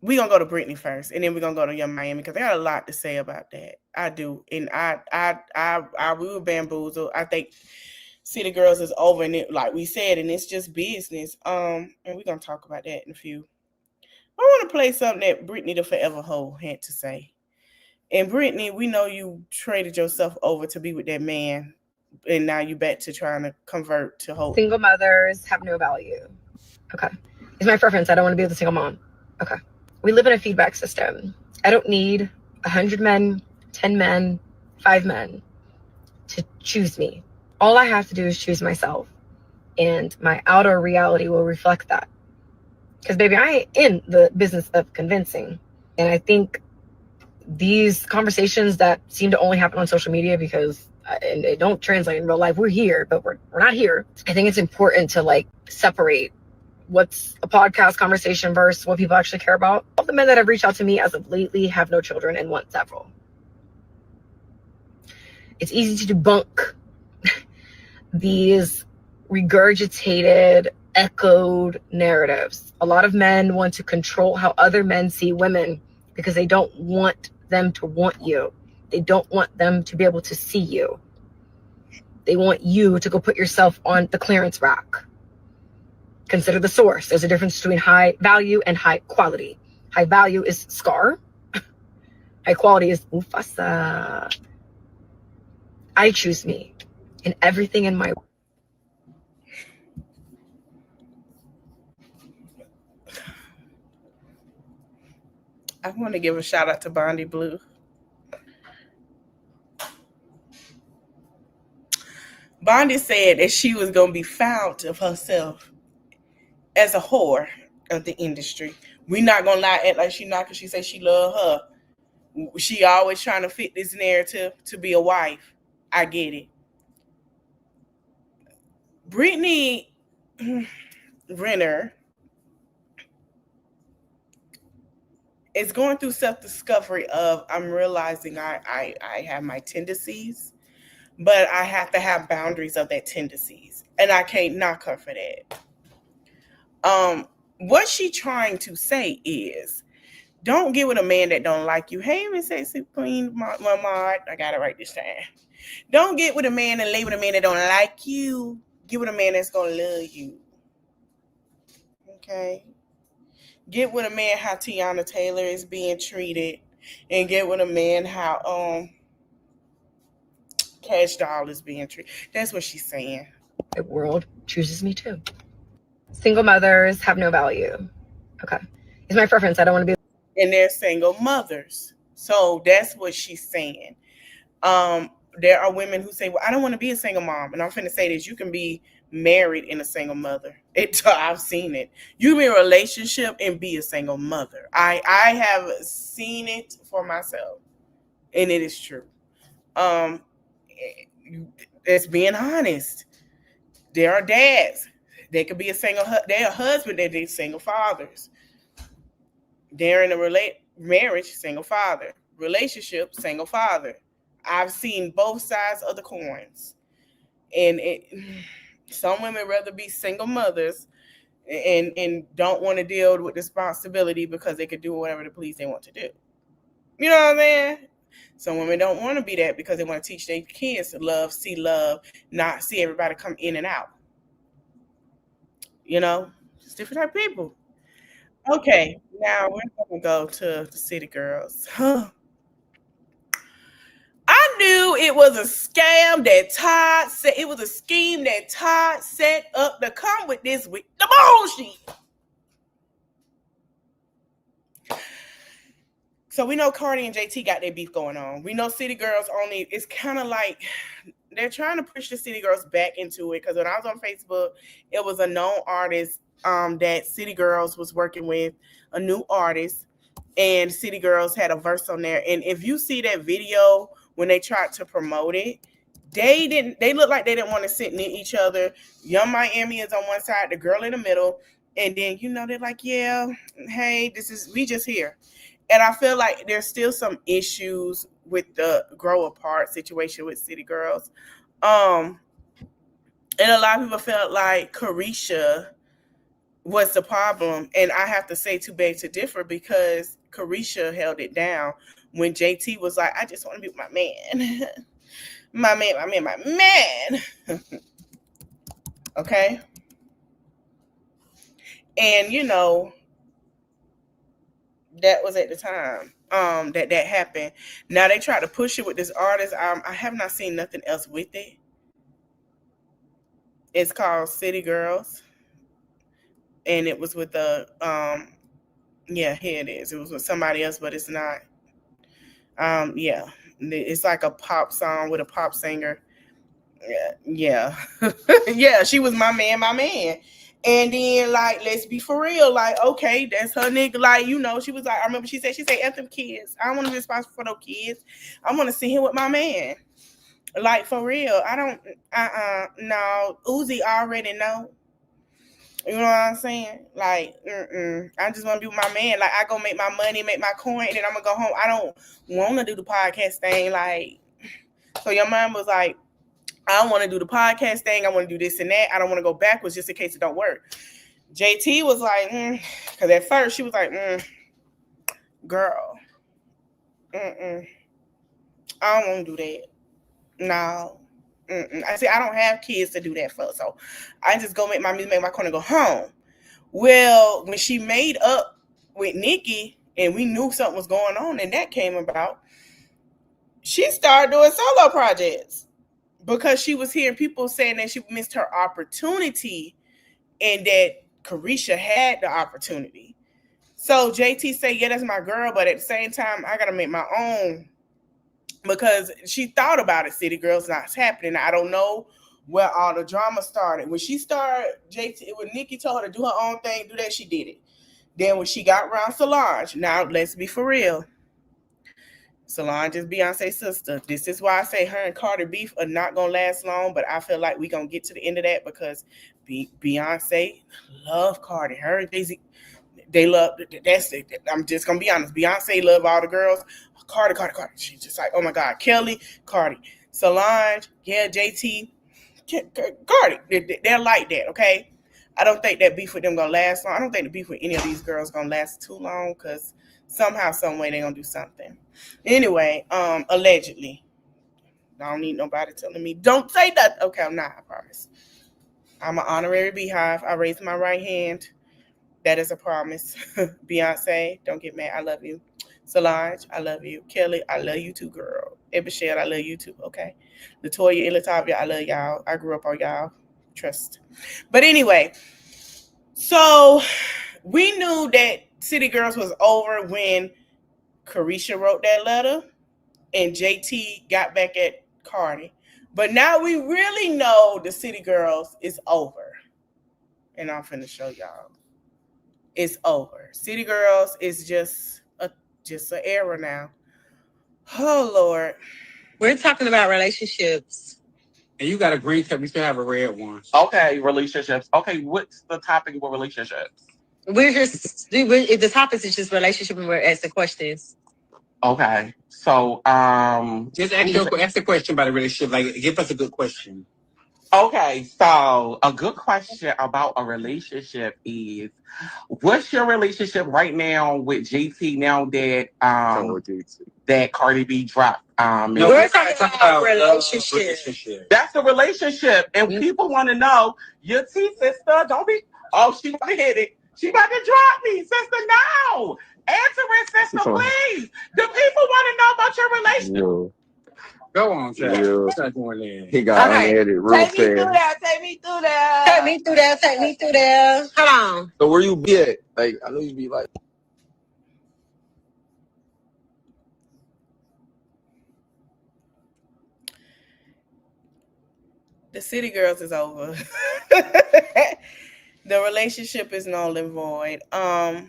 We're going to go to Brittany first, and then we're going to go to Young Miami because I got a lot to say about that. I do. And we were bamboozled. I think City Girls is over, and it, like we said, and it's just business. And we're going to talk about that in a few. I want to play something that Brittany the Forever Hoe had to say. And Brittany, we know you traded yourself over to be with that man, and now you back to trying to convert to Hope. Single mothers have no value. Okay. It's my preference. I don't want to be with a single mom. Okay. We live in a feedback system. I don't need 100 men, 10 men, 5 men to choose me. All I have to do is choose myself. And my outer reality will reflect that. Because, baby, I ain't in the business of convincing. And I think these conversations that seem to only happen on social media because and they don't translate in real life. We're here, but we're not here. I think it's important to like separate what's a podcast conversation versus what people actually care about. All the men that have reached out to me as of lately have no children and want several. It's easy to debunk these regurgitated, echoed narratives. A lot of men want to control how other men see women because they don't want them to want you. They don't want them to be able to see you. They want you to go put yourself on the clearance rack. Consider the source. There's a difference between high value and high quality. High value is Scar. High quality is Mufasa. I choose me in everything in my. I want to give a shout out to Bondi Blue. Bondi said that she was going to be found of herself as a whore of the industry. We're not going to lie, act like she not, because she said she love her. She always trying to fit this narrative to be a wife. I get it. Brittany Renner is going through self-discovery of, I'm realizing I have my tendencies. but I have to have boundaries of that tendencies, and I can't knock her for that. What she trying to say is, don't get with a man that don't like you. Hey, Miss Sexy Queen, Mama, I got it right this time. Don't get with a man and lay with a man that don't like you. Get with a man that's gonna love you. Okay. Get with a man how Tiana Taylor is being treated, and get with a man how Cash Doll is being treated. That's what she's saying. The world chooses me too. Single mothers have no value. Okay. It's my preference. I don't want to be. And they're single mothers. So that's what she's saying. There are women who say, well, I don't want to be a single mom. And I'm finna say this, you can be married and a single mother. I've seen it. You can be in a relationship and be a single mother. I have seen it for myself. And it is true. It's being honest. There are dads. They could be a single, they're a husband, they're single fathers. They're in a marriage, single father. Relationship, single father. I've seen both sides of the coins. And some women rather be single mothers and don't want to deal with responsibility because they could do whatever the police they want to do. You know what I'm saying? Some women don't want to be that because they want to teach their kids to love, not see everybody come in and out. You know, it's different type of people. Okay, now we're going to go to the City Girls. I knew it was a scam that Todd said. It was a scheme that Todd set up to come with this with the bullshit. So we know Cardi and JT got their beef going on. We know City Girls only, it's kind of like they're trying to push the City Girls back into it. Because when I was on Facebook, it was a known artist that City Girls was working with, a new artist. And City Girls had a verse on there. And if you see that video, when they tried to promote it, they looked like they didn't want to sit near each other. Young Miami is on one side, the girl in the middle. And then, they're like, yeah, hey, we just here. And I feel like there's still some issues with the grow apart situation with City Girls. And a lot of people felt like Carisha was the problem. And I have to say too big to differ because Carisha held it down when JT was like, I just want to be with my man. my man. Okay. And that was at the time that happened. Now they try to push it with this artist. I have not seen nothing else with it. It's called City Girls. And it was with here it is. It was with somebody else, but it's not. It's like a pop song with a pop singer. Yeah. Yeah, she was my man. And then, like, let's be for real. Like, okay, that's her nigga. Like, she was like, I remember she said, F them kids. I don't want to be responsible for those kids. I want to see him with my man. Like, for real. I don't, no. Uzi already know. You know what I'm saying? Like, I just want to be with my man. Like, I go make my money, make my coin, and then I'm going to go home. I don't want to do the podcast thing. Like, so your mom was like, I want to do the podcast thing. I want to do this and that. I don't want to go backwards just in case it don't work. JT was like, because at first she was like, girl, I don't want to do that. No. I said, I don't have kids to do that for. So I just go make my music, make my corner, go home. Well, when she made up with Nikki and we knew something was going on and that came about, she started doing solo projects because she was hearing people saying that she missed her opportunity and that Carisha had the opportunity. So JT said, yeah, that's my girl. But at the same time, I got to make my own. Because she thought about it, City Girls not happening. I don't know where all the drama started. When she started, when Nikki told her to do her own thing, do that, she did it. Then when she got around Solange, now let's be for real. Solange is Beyonce's sister. This is why I say her and Cardi beef are not going to last long, but I feel like we're going to get to the end of that because Beyonce love Cardi. Her and Daisy, they love, that's it. I'm just going to be honest. Beyonce love all the girls. Cardi. She's just like, oh my God, Kelly, Cardi. Solange, yeah, JT, Cardi, they're like that, okay? I don't think that beef with them gonna last long. I don't think the beef with any of these girls gonna last too long because somehow, some way, they gonna do something. Anyway, allegedly. I don't need nobody telling me, don't say that. Okay, I'm not, I promise. I'm an honorary beehive. I raised my right hand. That is a promise. Beyonce, don't get mad. I love you. Solange, I love you. Kelly, I love you too, girl. Ebishelle, I love you too, okay? Latoya and Latavia, I love y'all. I grew up on y'all. Trust. But anyway, so we knew that City Girls was over when Carisha wrote that letter and JT got back at Cardi. But now we really know the City Girls is over. And I'm finna show y'all. It's over. City Girls is just an era now. Oh, Lord. We're talking about relationships. And you got a green cup. You still have a red one. Okay, relationships. Okay, what's the topic with relationships? The topic is just relationship, and we're asking questions. Okay, so just ask the question about a relationship. Like, give us a good question. Okay, so a good question about a relationship is, what's your relationship right now with JT now that that Cardi B dropped? No, we're talking about relationship. That's a relationship, and people want to know your T sister. Don't be. Oh, she about to hit it. She about to drop me, sister. No, answer it, sister, please. The people want to know about your relationship. Yo. Go on, Jack. Yeah. He got unedited real fast. Take me through there. Hold on. So where you be at? Like, I know you be like. The City Girls is over. The relationship is null and void. I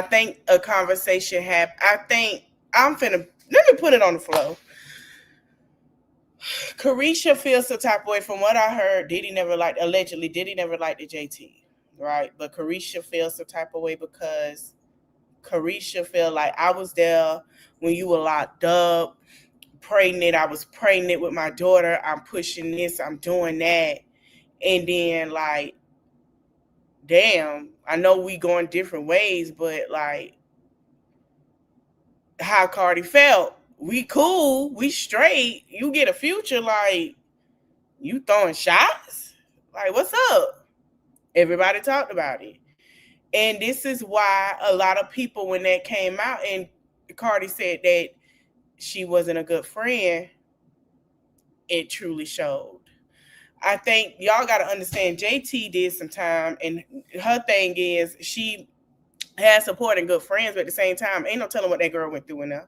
think a conversation happened. Let me put it on the floor. Carisha feels the type of way. From what I heard, Diddy never liked the JT, right? But Carisha feels the type of way because Carisha feel like I was there when you were locked up, pregnant. I was pregnant with my daughter. I'm pushing this. I'm doing that. And then, like, damn, I know we going different ways, but, like, how Cardi felt. We cool. We straight. You get a future, like, you throwing shots? Like, what's up? Everybody talked about it. And this is why a lot of people, when that came out and Cardi said that she wasn't a good friend, it truly showed. I think y'all got to understand, JT did some time, and her thing is she has support and good friends, but at the same time, ain't no telling what that girl went through in there.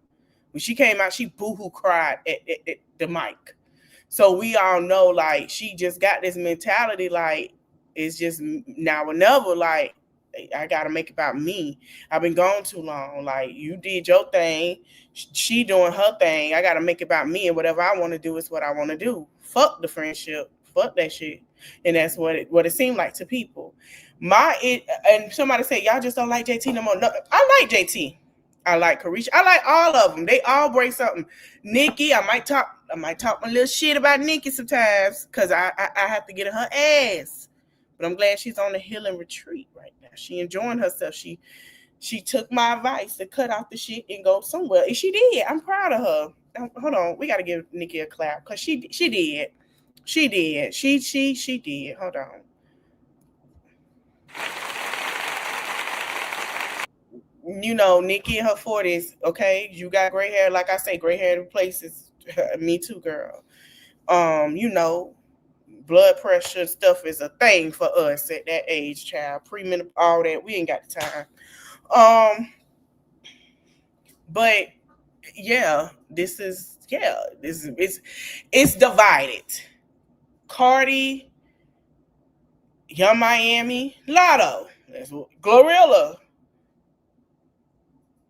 When she came out, she boo-hoo cried at the mic. So we all know, like, she just got this mentality, like, it's just now or never, like, I got to make it about me. I've been gone too long. Like, you did your thing. She doing her thing. I got to make it about me, and whatever I want to do is what I want to do. Fuck the friendship. Fuck that shit. And that's what it seemed like to people. And somebody say, y'all just don't like JT no more. No, I like JT. I like Carisha. I like all of them. They all bring something. Nikki, I might talk my little shit about Nikki sometimes because I have to get in her ass. But I'm glad she's on the healing retreat right now. She enjoying herself. She took my advice to cut out the shit and go somewhere. And she did. I'm proud of her. Hold on. We got to give Nikki a clap because she did. She did. She did. Hold on. You know, Nikki in her 40s, okay? You got gray hair. Like I say, gray hair in places. Me too, girl. You know, blood pressure stuff is a thing for us at that age, child. Premenopause, all that. We ain't got the time. But yeah, it's divided. Cardi, Young Miami, Lotto, that's Glorilla.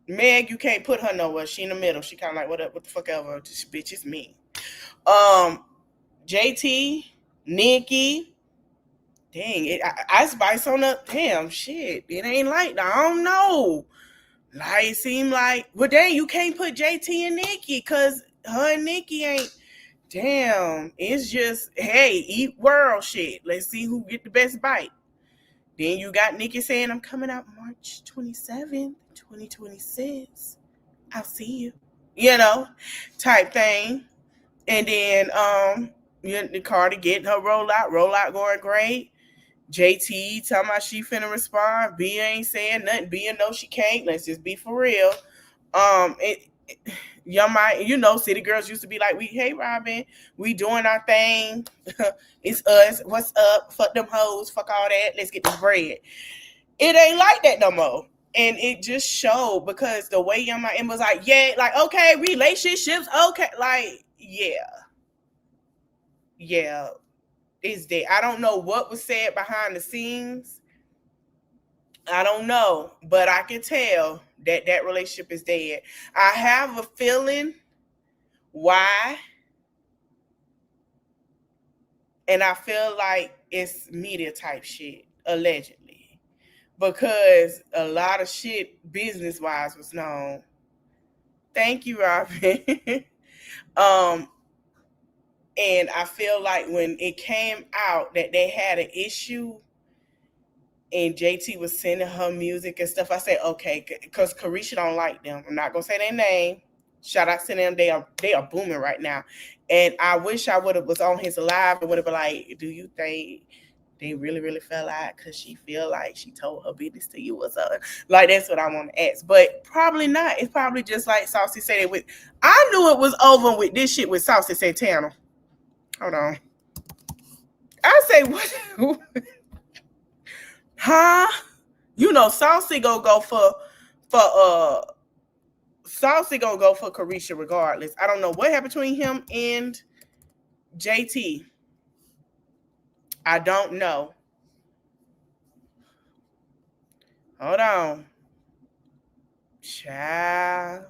Meg, you can't put her nowhere. She in the middle. She kind of like, what the fuck ever. This bitch is me. JT, Nikki. Dang, Ice Spice on the damn shit. It ain't like that. I don't know. Like, it seem like, well, dang, you can't put JT and Nikki because her and Nikki ain't. damn, it's just, hey, eat world shit. Let's see who get the best bite. Then you got Nicki saying, I'm coming out March 27th, 2026. I'll see you. You know, type thing. And then the Cardi getting her rollout going great. JT talking about she finna respond. B ain't saying nothing. B know she can't. Let's just be for real. City girls used to be like, hey Robin, we doing our thing. It's us. What's up? Fuck them hoes. Fuck all that. Let's get this bread. It ain't like that no more. And it just showed because the way Young Ma was like, yeah, like, okay, relationships, okay, like, yeah. Is that I don't know what was said behind the scenes. I don't know, but I can tell that relationship is dead. I have a feeling why, and I feel like it's media type shit, allegedly, because a lot of shit business wise was known. Thank you, Robin. And I feel like when it came out that they had an issue and JT was sending her music and stuff, I said, okay, because Carisha don't like them. I'm not going to say their name. Shout out to them. They are booming right now. And I wish I would have was on his live and would have been like, do you think they really, really fell out because she feel like she told her business to you or something? Like, that's what I want to ask. But probably not. It's probably just like Saucy said it with. I knew it was over with this shit with Saucy Santana. Hold on. I say what? Huh? You know, Saucy gonna go for Saucy gonna go for Carisha regardless. I don't know what happened between him and JT. I don't know. Hold on. Child.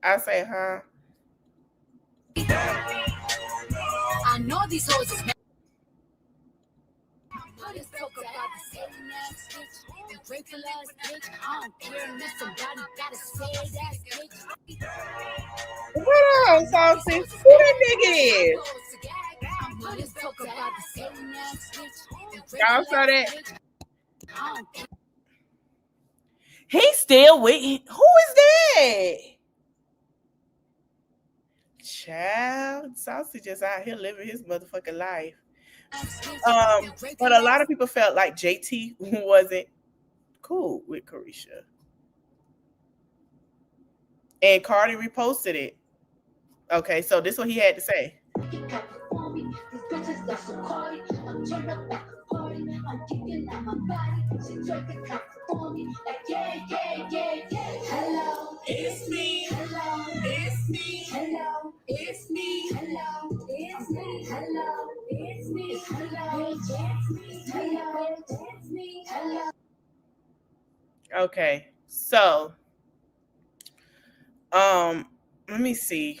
I say, huh? I know these hoes is What up, Saucy? Who that nigga is? Y'all saw that? He's still with. Who is that? Child, Saucy just out here living his motherfucking life. But a lot of people felt like JT wasn't cool with Carisha. And Cardi reposted it. Okay, so this is what he had to say. Hello, it's me. Hello, it's me. Hello, it's me. Hello, it's me. Hello, it's me. Hello, it's me. Hello, it's me. Hello. Okay, so let me see.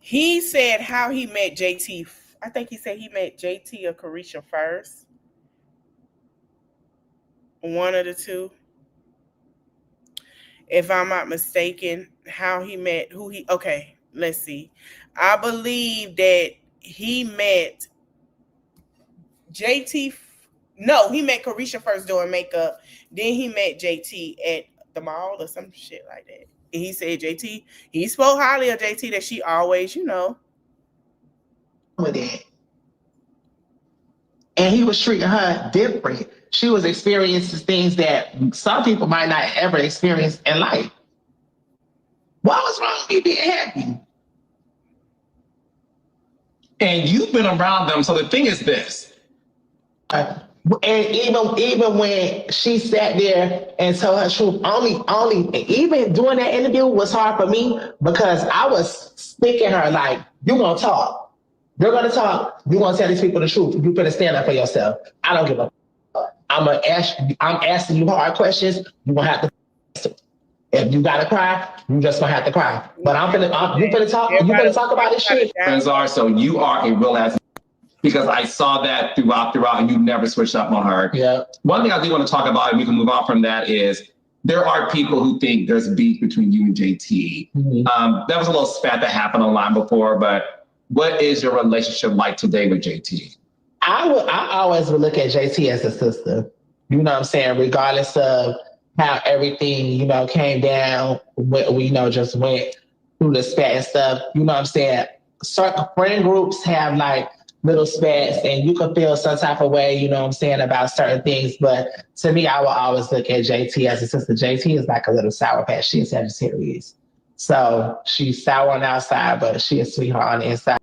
He said how he met JT. I think he said he met JT or Carisha first. One of the two. If I'm not mistaken, how he met, okay, let's see. I believe that he met JT. No, he met Carisha first doing makeup. Then he met JT at the mall or some shit like that. And he said JT, he spoke highly of JT that she always, with it. And he was treating her different. She was experiencing things that some people might not ever experience in life. What was wrong with me being happy? And you've been around them. So the thing is this. And even when she sat there and told her truth, only even doing that interview was hard for me because I was sticking her like, you're gonna talk. You're gonna talk. You're gonna tell these people the truth. You better stand up for yourself. I don't give a fuck. I'm asking you hard questions. You're gonna have to. If you gotta cry, you just gonna have to cry. But you better talk. You better talk about this shit. Friends are, so you are a real ass. Because I saw that throughout, and you never switched up on her. Yeah. One thing I do want to talk about, and we can move on from that, is there are people who think there's beef between you and JT. That was a little spat that happened online before, but what is your relationship like today with JT? I always would look at JT as a sister. You know what I'm saying? Regardless of how everything, you know, came down, we, you know, just went through the spat and stuff. You know what I'm saying? Certain friend groups have like little spats and you can feel some type of way, you know what I'm saying, about certain things. But to me, I will always look at JT as a sister. JT is like a little sour patch. She's Sagittarius. So she's sour on the outside, but she is sweetheart on the inside.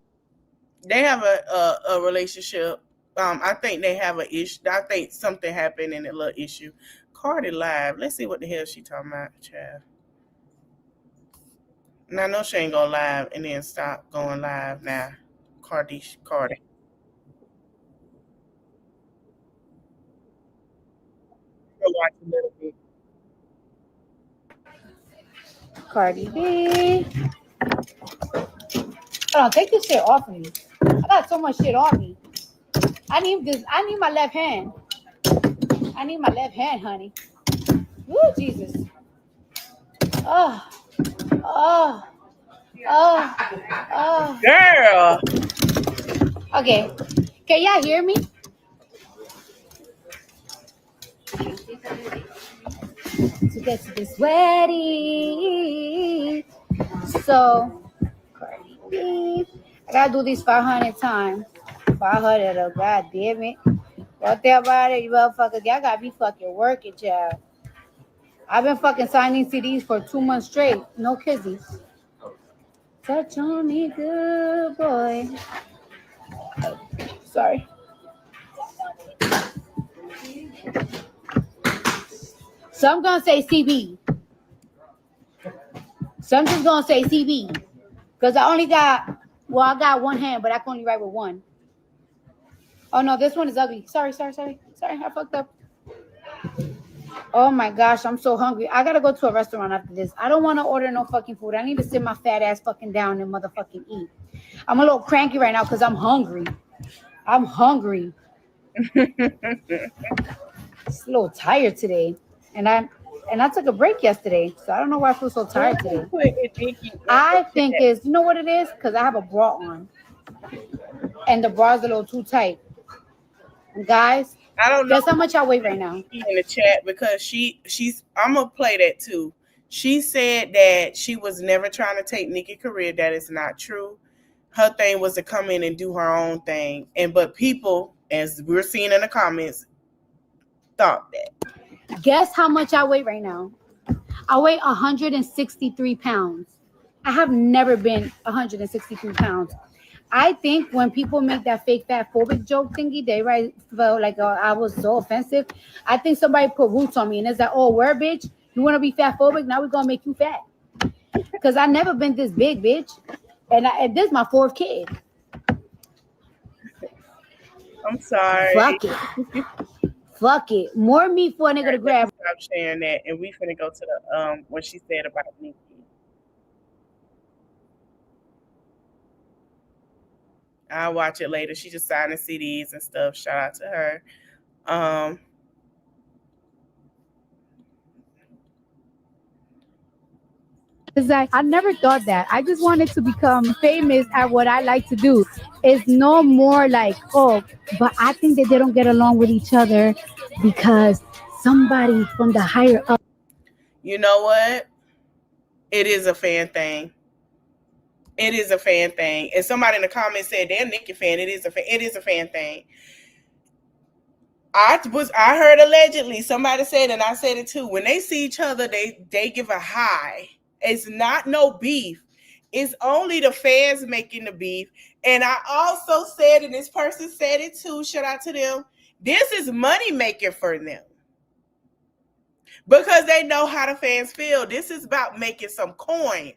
They have a relationship. I think they have an issue. I think something happened in a little issue. Cardi live. Let's see what the hell she talking about, child. And I know she ain't go live and then stop going live now. Cardi. Cardi B. Hold on, take this shit off of me. I got so much shit on me. I need my left hand. I need my left hand, honey. Woo, Jesus. Oh. Girl. Okay. Can y'all hear me? To get to this wedding. So, Cardi B. I gotta do these 500 times. 500 of God damn it. Don't think about it, you motherfuckers. Y'all gotta be fucking working, child. I've been fucking signing CDs for 2 months straight. No kisses. Touch on me, good boy. Sorry. So I'm gonna say CB. So I'm just gonna say CB. Because I got one hand, but I can only write with one. Oh no, this one is ugly. Sorry. I fucked up. Oh my gosh, I'm so hungry. I gotta go to a restaurant after this. I don't want to order no fucking food. I need to sit my fat ass fucking down and motherfucking eat. I'm a little cranky right now because I'm hungry. Just a little tired today. And I took a break yesterday, so I don't know why I feel so tired today. I think it's, you know what it is? Because I have a bra on. And the bra's a little too tight. And guys, I don't know. Guess how much I weigh right now? In the chat because she's I'm gonna play that too. She said that she was never trying to take Nikki's career. That is not true. Her thing was to come in and do her own thing. But people, as we're seeing in the comments, thought that. Guess how much I weigh right now? I weigh 163 pounds. I have never been 163 pounds. I think when people make that fake fat phobic joke thingy, they felt like I was so offensive. I think somebody put roots on me and it's like, oh, where, bitch? You want to be fat phobic? Now we're going to make you fat. Because I never been this big, bitch. And this is my 4th kid. I'm sorry. Fuck it. More meat for a nigga to grab. Stop sharing that. And we finna go to the what she said about Nikki. I'll watch it later. She just signing CDs and stuff. Shout out to her. It's like, I never thought that. I just wanted to become famous at what I like to do. It's no more like, oh, but I think that they don't get along with each other because somebody from the higher up. You know what? It is a fan thing. It is a fan thing. And somebody in the comments said they're a Nicki fan. It is a fan thing. I heard allegedly, somebody said, and I said it too, when they see each other, they give a high. It's not no beef. It's only the fans making the beef. And I also said, and this person said it too, shout out to them, this is money making for them. Because they know how the fans feel. This is about making some coin.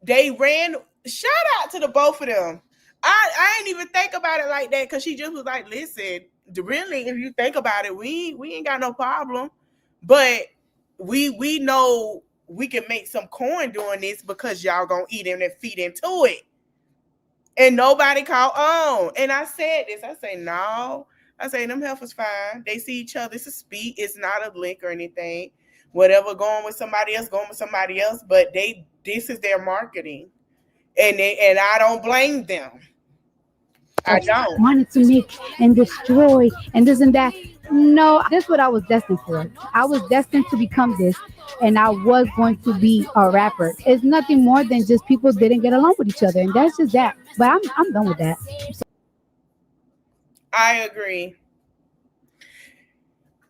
They ran, shout out to the both of them. I ain't even think about it like that because she just was like, listen, really, if you think about it, we ain't got no problem. But we know we can make some coin doing this because y'all gonna eat and feed into it. And nobody caught on. And I said this, I say, no. I say, them heifers fine. They see each other. It's a speak. It's not a lick or anything. whatever, going with somebody else, but this is their marketing. And I don't blame them. I don't. Wanted to make and destroy and this and that. No, this is what I was destined for. I was destined to become this, and I was going to be a rapper. It's nothing more than just people didn't get along with each other, and that's just that. But I'm done with that. I agree.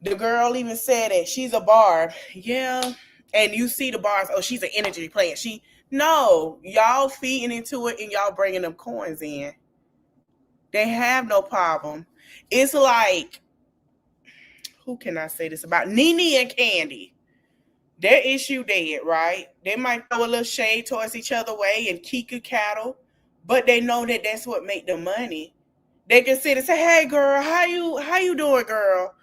The girl even said it. She's a barb. Yeah. And you see the bars. Oh, she's an energy plant. No, y'all feeding into it and y'all bringing them coins in. They have no problem. It's like, who can I say this about? Nene and Candy. Their issue dead, right? They might throw a little shade towards each other way and Kika cattle, but they know that that's what make them money. They can sit and say, "Hey, girl, how you doing, girl?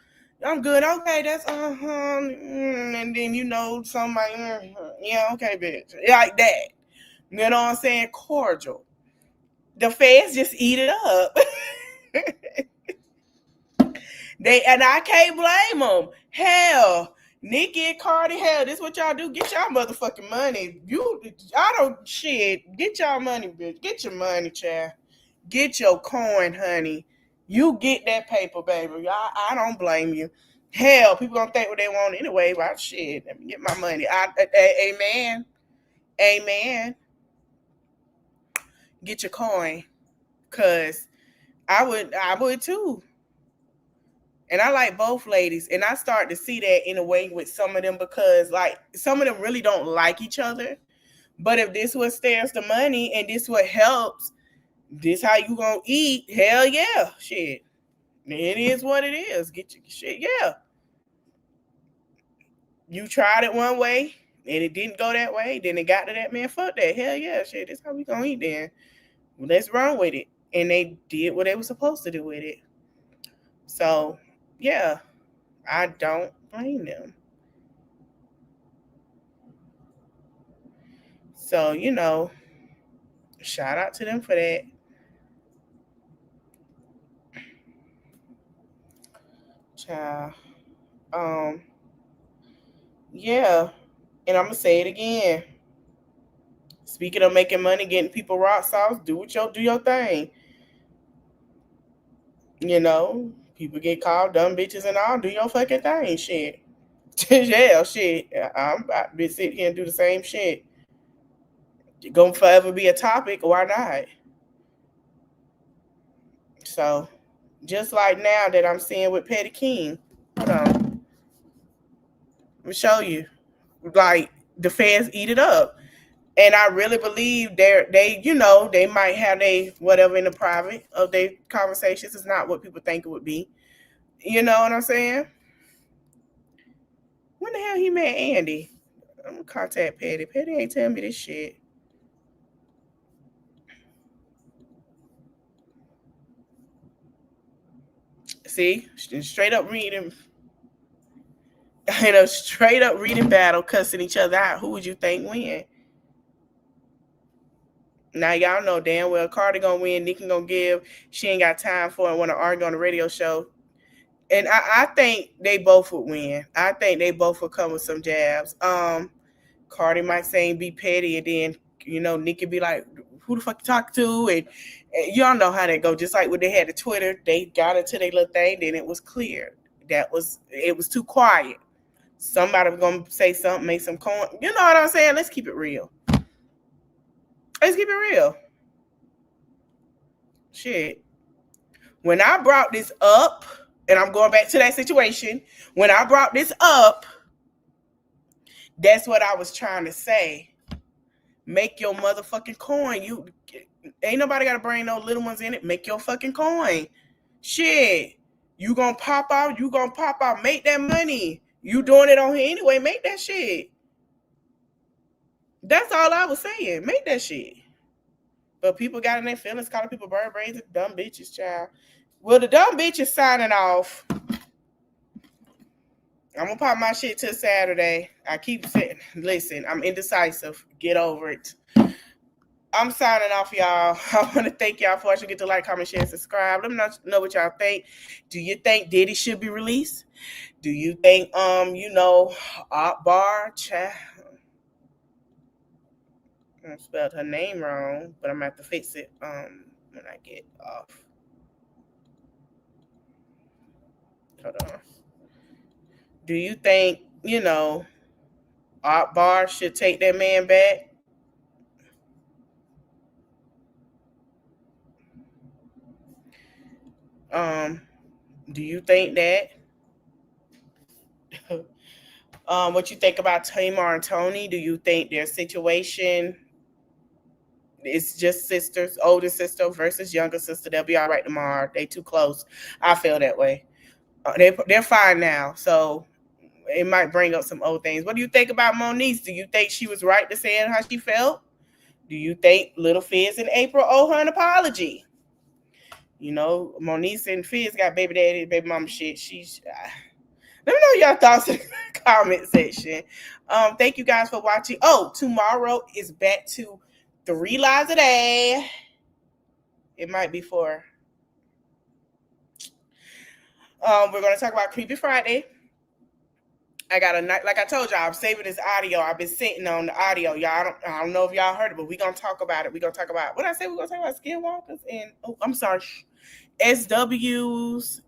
I'm good. Okay, that's and then somebody, yeah, okay, bitch, like that. You know what I'm saying? Cordial. The feds just eat it up. And I can't blame them. Hell, Nikki and Cardi, hell, this what y'all do. Get y'all motherfucking money. Get y'all money, bitch. Get your money, child. Get your coin, honey. You get that paper, baby. I don't blame you. Hell, people gonna think what they want anyway. But shit, let me get my money. Amen. Amen. Get your coin. Cause I would too. And I like both ladies. And I start to see that in a way with some of them because like some of them really don't like each other. But if this what stares the money and this what helps, this how you gonna eat, hell yeah. Shit. It is what it is. Get your shit, yeah. You tried it one way and it didn't go that way. Then it got to that, man, fuck that. Hell yeah, shit. This how we gonna eat then. Well, let's run with it. And they did what they were supposed to do with it. So, yeah, I don't blame them. So, shout out to them for that. Child. Yeah, and I'm gonna say it again. Speaking of making money, getting people rock sauce, do your thing. People get called dumb bitches and all. Do your fucking thing, shit. Yeah, shit. I'm about to sit here and do the same shit. You're gonna forever be a topic. Why not? So, just like now that I'm seeing with Petty King. Hold on. Let me show you. Like, the fans eat it up. And I really believe they might have whatever in the private of their conversations. It's not what people think it would be. You know what I'm saying? When the hell he met Andy? I'm gonna contact Petty. Petty ain't telling me this shit. See, straight up reading. Straight up reading battle, cussing each other out. Who would you think win? Now y'all know damn well Cardi gonna win, Nicki gonna give. She ain't got time for it, want to argue on the radio show. And I think they both would win. I think they both would come with some jabs. Cardi might say and be petty, and then Nicki be like, who the fuck you talk to? And y'all know how that go. Just like when they had the Twitter, they got into their little thing, then it was clear. It was too quiet. Somebody was gonna say something, make some coin. You know what I'm saying? Let's keep it real. Let's keep it real. Shit. When I brought this up, and I'm going back to that situation, when I brought this up, that's what I was trying to say. Make your motherfucking coin. You ain't nobody got to bring no little ones in it. Make your fucking coin. Shit. You gonna pop out. Make that money. You doing it on here anyway. Make that shit. That's all I was saying. Make that shit. But people got in their feelings, calling people bird brains and dumb bitches, child. Well, the dumb bitch is signing off. I'm going to pop my shit till Saturday. I keep saying, listen, I'm indecisive. Get over it. I'm signing off, y'all. I want to thank y'all for watching. Get to like, comment, share, and subscribe. Let me know what y'all think. Do you think Diddy should be released? Do you think, Arbar, I spelled her name wrong, but I'm gonna have to fix it when I get off. Hold on. Do you think, Arbar should take that man back? Do you think that? What you think about Tamar and Toni? Do you think their situation is just sisters, older sister versus younger sister? They'll be all right tomorrow. They too close. I feel that way. They're fine now, so it might bring up some old things. What do you think about Moniece? Do you think she was right to say how she felt? Do you think Little Fizz and April owe her an apology? Moniece and Fizz got baby daddy, baby mama shit. Let me know your thoughts in the comment section. Thank you guys for watching. Oh, tomorrow is back to 3 lives a day. It might be 4. We're going to talk about Creepy Friday. I got a night, like I told y'all, I'm saving this audio. I've been sitting on the audio. Y'all, I don't know if y'all heard it, but we're going to talk about it. We're going to talk about, what I say? We're going to talk about skinwalkers and, I'm sorry, SWs.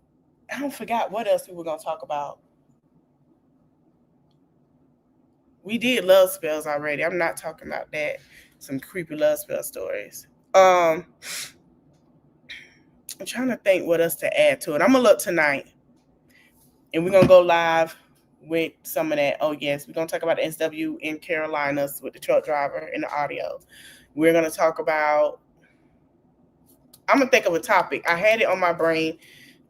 I don't forgot what else we were going to talk about. We did love spells already. I'm not talking about that. Some creepy love spell stories. I'm trying to think what else to add to it. I'm going to look tonight. And we're going to go live with some of that. Oh, yes. We're going to talk about the SW in Carolinas with the truck driver and the audio. We're going to talk about... I'm going to think of a topic. I had it on my brain.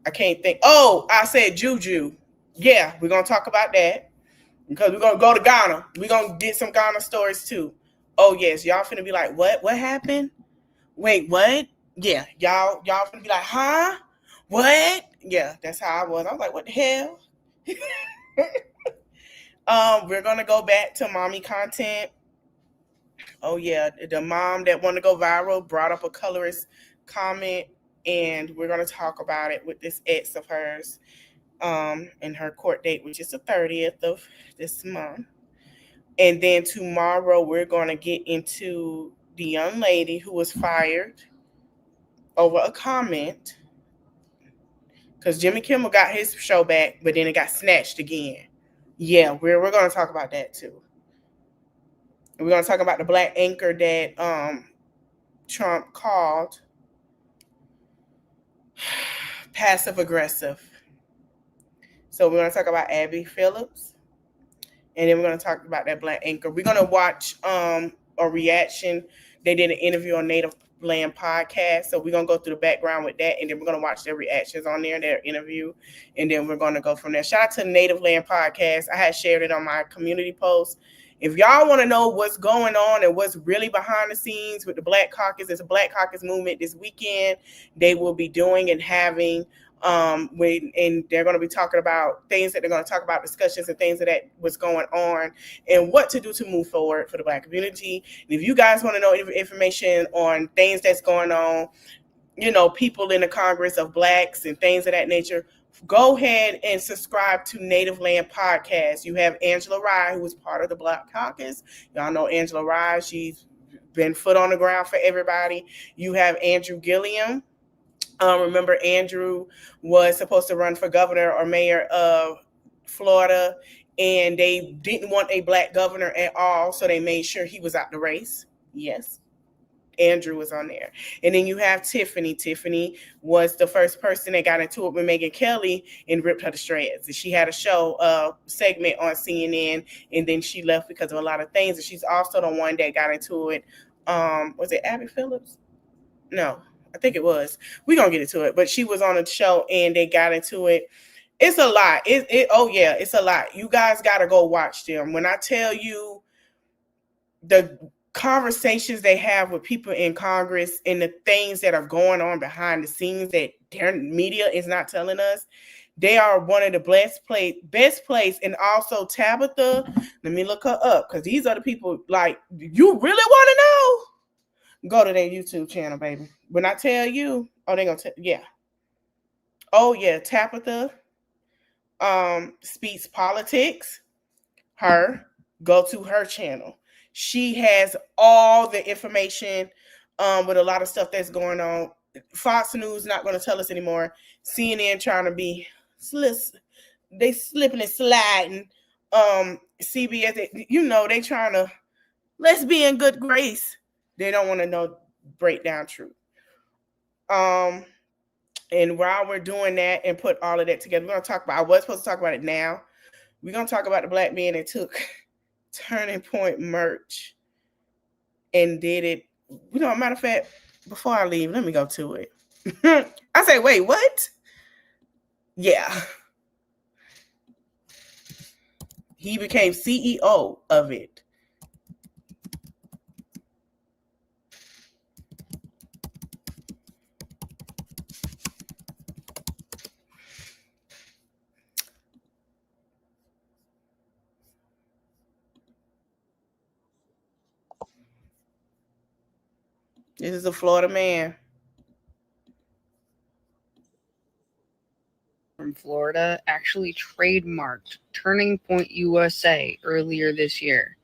I can't think. Oh, I said Juju. Yeah, we're going to talk about that. Because we're going to go to Ghana. We're going to get some Ghana stories too. Oh, yes. Y'all finna be like, what? What happened? Wait, what? Yeah. Y'all finna be like, huh? What? Yeah, that's how I was. I was like, what the hell? We're going to go back to mommy content. Oh, yeah. The mom that wanted to go viral brought up a colorist comment. And we're going to talk about it with this ex of hers. And her court date, which is the 30th of this month. And then tomorrow we're going to get into the young lady who was fired over a comment because Jimmy Kimmel got his show back, but then it got snatched again. Yeah, we're going to talk about that too. And we're going to talk about the black anchor that Trump called passive aggressive. So we're going to talk about Abby Phillips. And then we're going to talk about that black anchor. We're going to watch a reaction. They did an interview on Native Land Podcast. So we're going to go through the background with that. And then we're going to watch their reactions on there, their interview. And then we're going to go from there. Shout out to Native Land Podcast. I had shared it on my community post. If y'all want to know what's going on and what's really behind the scenes with the Black Caucus, it's a Black Caucus movement this weekend. They will be doing and having and they're going to be talking about things that they're going to talk about, discussions and things that was going on and what to do to move forward for the Black community. And if you guys want to know information on things that's going on, people in the Congress of Blacks and things of that nature, go ahead and subscribe to Native Land Podcast. You have Angela Rye, who was part of the Black Caucus. Y'all know Angela Rye. She's been foot on the ground for everybody. You have Andrew Gilliam. Remember, Andrew was supposed to run for governor or mayor of Florida, and they didn't want a Black governor at all, so they made sure he was out the race. Yes, Andrew was on there. And then you have Tiffany. Tiffany was the first person that got into it with Megyn Kelly and ripped her to shreds. She had a show, segment on CNN, and then she left because of a lot of things. And she's also the one that got into it. Was it Abby Phillips? No. I think it was. We're going to get into it. But she was on a show and they got into it. It's a lot. It's a lot. You guys got to go watch them. When I tell you the conversations they have with people in Congress and the things that are going on behind the scenes that their media is not telling us, they are one of the best place. And also Tabitha, let me look her up because these are the people like, you really want to know? Go to their YouTube channel, baby. When I tell you, they're going to tell, yeah. Oh, yeah, Tabitha. Speaks Politics, her, go to her channel. She has all the information with a lot of stuff that's going on. Fox News not going to tell us anymore. CNN trying to be they slipping and sliding. CBS, they trying to let's be in good grace. They don't want to know break down truth. And while we're doing that and put all of that together, we're going to talk about, I was supposed to talk about it now. We're going to talk about the black man that took Turning Point merch and did it. Matter of fact, before I leave, let me go to it. I say, wait, what? Yeah. He became CEO of it. This is a Florida man. From Florida actually trademarked Turning Point USA earlier this year.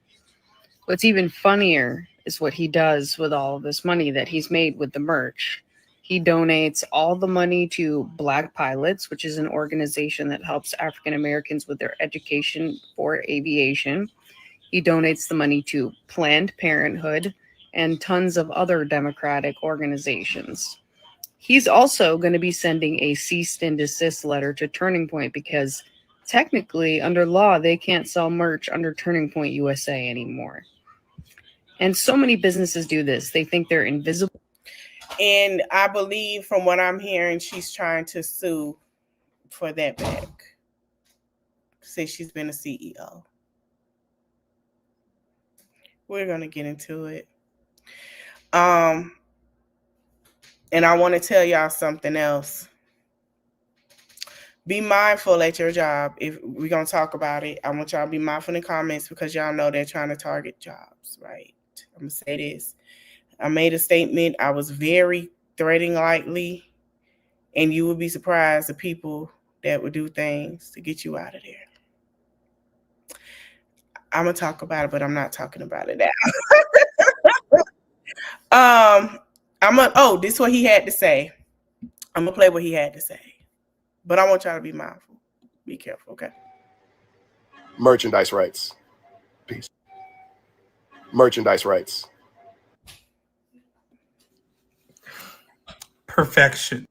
What's even funnier is what he does with all of this money that he's made with the merch. He donates all the money to Black Pilots, which is an organization that helps African Americans with their education for aviation. He donates the money to Planned Parenthood and tons of other Democratic organizations. He's also going to be sending a cease and desist letter to Turning Point because technically, under law, they can't sell merch under Turning Point USA anymore. And so many businesses do this. They think they're invisible. And I believe from what I'm hearing, she's trying to sue for that back since she's been a CEO. We're going to get into it. And I want to tell y'all something else. Be mindful at your job. If we're going to talk about it, I want y'all to be mindful in the comments because y'all know they're trying to target jobs, right? I'm going to say this. I made a statement. I was very threading lightly, and you would be surprised the people that would do things to get you out of there. I'm going to talk about it, but I'm not talking about it now. This is what he had to say. I'm going to play what he had to say. But I want y'all to be mindful. Be careful, okay? Merchandise rights. Peace. Merchandise rights. Perfection.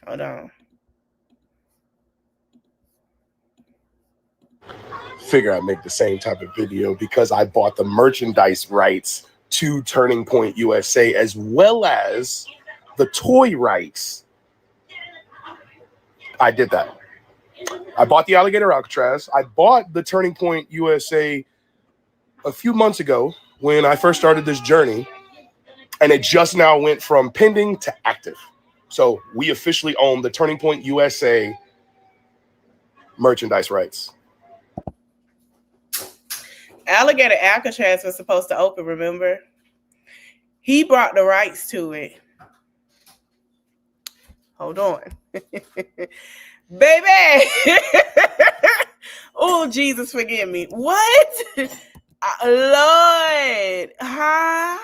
Hold on. Figure I'd make the same type of video because I bought the merchandise rights to Turning Point USA as well as the toy rights. I did that. I bought the alligator Alcatraz. I bought the Turning Point USA a few months ago when I first started this journey, and it just now went from pending to active. So we officially own the Turning Point USA merchandise rights. Alligator Alcatraz was supposed to open, remember? He brought the rights to it. Hold on. Baby! Oh, Jesus, forgive me. What? Lord. Huh?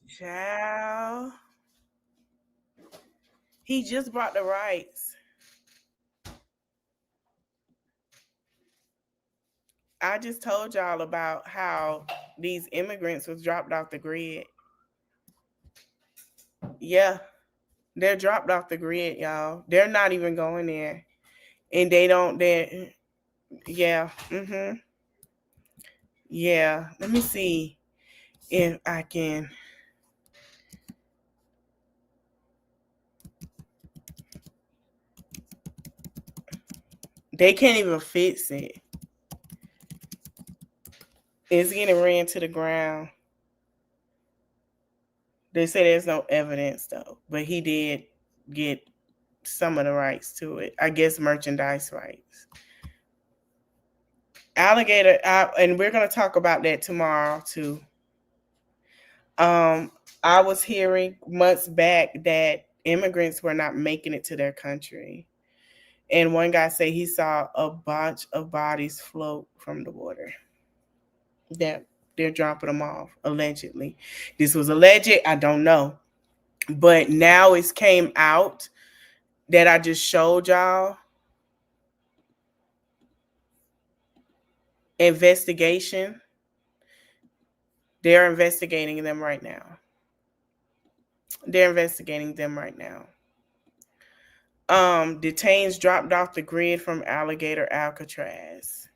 Child. He just brought the rights. I just told y'all about how these immigrants was dropped off the grid. Yeah, they're dropped off the grid, y'all. They're not even going there. And yeah. Yeah, let me see if I can. They can't even fix it. It's getting ran to the ground. They say there's no evidence, though. But he did get some of the rights to it. I guess merchandise rights. alligator, and we're going to talk about that tomorrow too. I was hearing months back that immigrants were not making it to their country. And one guy said he saw a bunch of bodies float from the water. That they're dropping them off, allegedly. This was alleged, I don't know. But now it's came out that I just showed y'all. Investigation. They're investigating them right now. Detains dropped off the grid from alligator Alcatraz.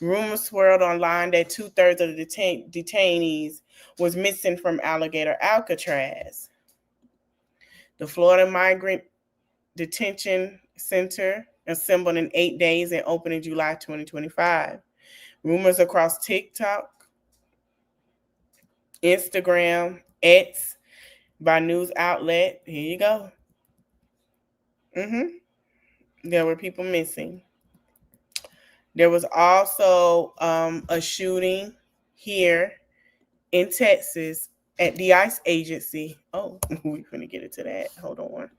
Rumors swirled online that 2/3 of the detainees was missing from alligator Alcatraz. The Florida Migrant Detention Center assembled in 8 days and opened in July 2025. Rumors across TikTok, Instagram, X, by news outlet. Here you go. There were people missing. There was also a shooting here in Texas at the ICE agency. Oh, we're going to get into that. Hold on.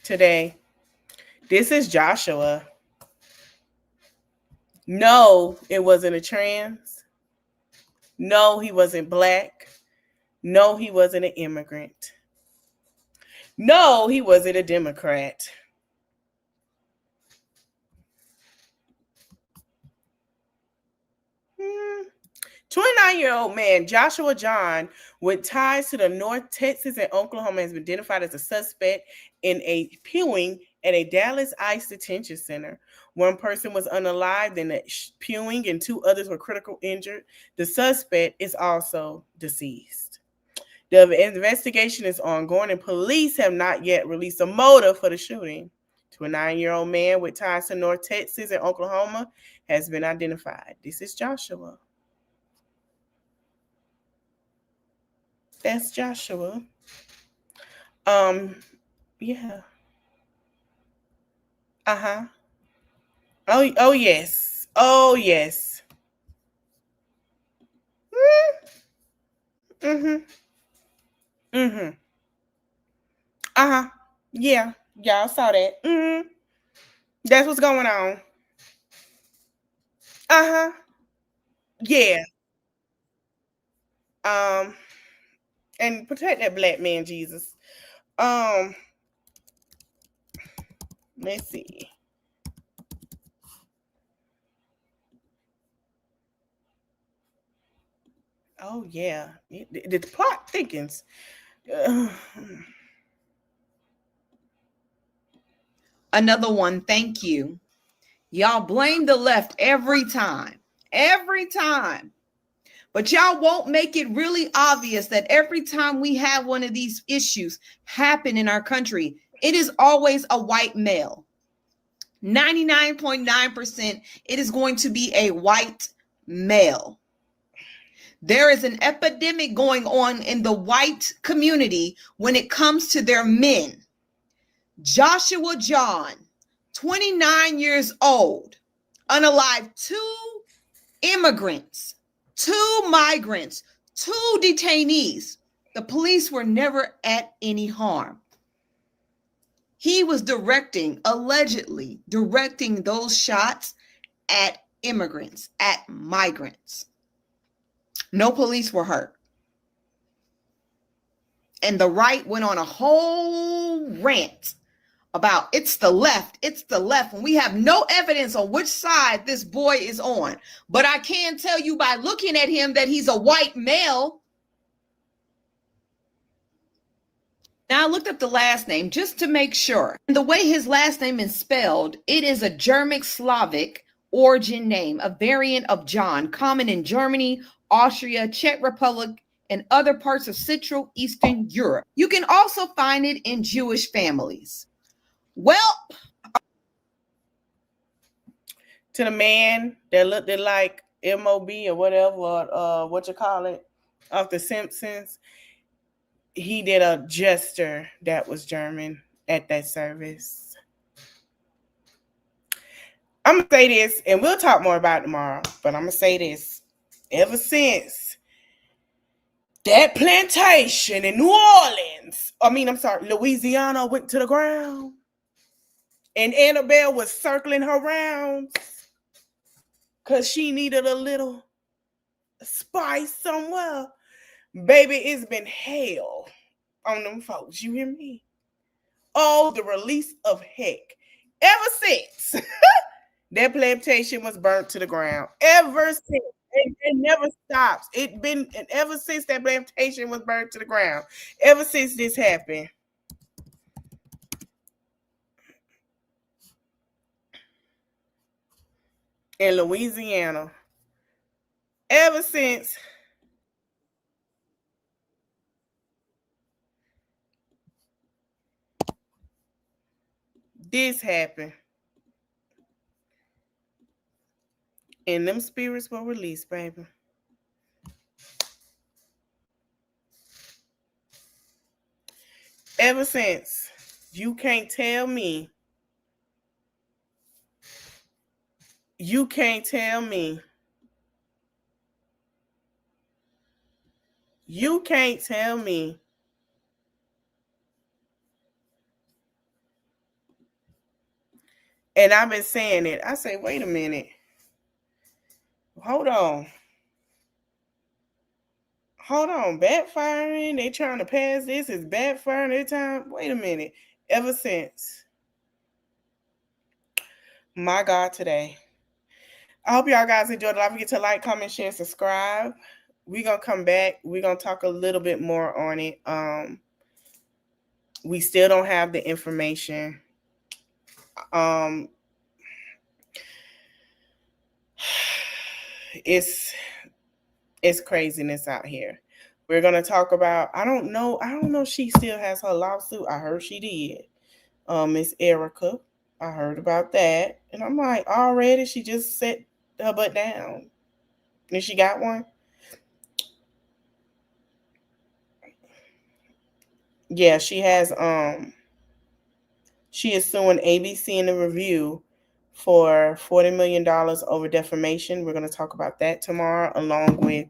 Today, this is Joshua. No, it wasn't a trans. No, he wasn't black. No, he wasn't an immigrant. No, he wasn't a Democrat. 29-year-old man Joshua John with ties to the North Texas and Oklahoma has been identified as a suspect in a viewing at a Dallas ICE detention center. One person was unalived in the viewing and 2 others were critically injured. The suspect is also deceased. The investigation is ongoing and police have not yet released a motive for the shooting. 29-year-old man with ties to North Texas and Oklahoma has been identified. This is Joshua. That's Joshua. Yeah. Uh-huh. Oh yes. Oh yes. Uh-huh. Yeah. Y'all saw that. That's what's going on. Uh-huh. Yeah. And protect that black man, Jesus. Let's see. Oh yeah. The plot thickens. Another one, thank you. Y'all blame the left every time. Every time. But y'all won't make it really obvious that every time we have one of these issues happen in our country, it is always a white male. 99.9%, it is going to be a white male. There is an epidemic going on in the white community when it comes to their men. Joshua John, 29 years old, unalived, 2 immigrants, 2 migrants, 2 detainees. The police were never at any harm. He was allegedly directing those shots at immigrants, at migrants. No police were hurt. And the right went on a whole rant about it's the left, when we have no evidence on which side this boy is on. But I can tell you by looking at him that he's a white male. Now I looked up the last name just to make sure. And the way his last name is spelled, it is a German Slavic origin name, a variant of John, common in Germany, Austria, Czech Republic, and other parts of Central Eastern Europe. You can also find it in Jewish families. Well, to the man that looked like MOB or whatever, what you call it, of The Simpsons, he did a gesture that was German at that service. I'm going to say this, and we'll talk more about it tomorrow, but I'm going to say this. Ever since that plantation in Louisiana went to the ground, and Annabelle was circling her rounds because she needed a little spice somewhere. Baby, it's been hell on them folks. You hear me? Oh, the release of heck. Ever since that plantation was burnt to the ground. Ever since. It never stops. Ever since that plantation was burnt to the ground. Ever since this happened. In Louisiana. Ever since this happened. And them spirits were released, baby. Ever since, you can't tell me. You can't tell me. You can't tell me. And I've been saying it. I say, wait a minute. Hold on. Hold on. Backfiring. They trying to pass this. It's backfiring every time. Wait a minute. Ever since. My God, today. I hope y'all guys enjoyed it. Don't forget to like, comment, share, subscribe. We're going to come back. We're going to talk a little bit more on it. We still don't have the information. It's craziness out here. We're going to talk about, I don't know if she still has her lawsuit. I heard she did. Miss Erica. I heard about that. And I'm like, already she just set her butt down. And she got one. Yeah, she has she is suing ABC and the Review for $40 million over defamation. We're going to talk about that tomorrow, along with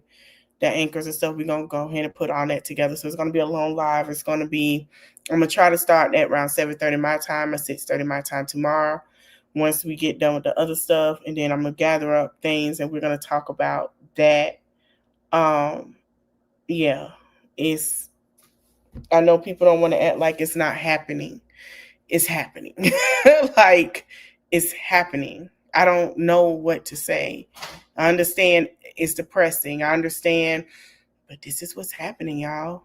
the anchors and stuff. We're going to go ahead and put all that together. So it's going to be a long live. It's going to be, I'm going to try to start at around 7:30 my time or 6:30 my time tomorrow, once we get done with the other stuff. And then I'm going to gather up things and we're going to talk about that. Yeah, I know people don't want to act like it's not happening. It's happening. Like, it's happening. I don't know what to say. I understand it's depressing. I understand, but this is what's happening, y'all.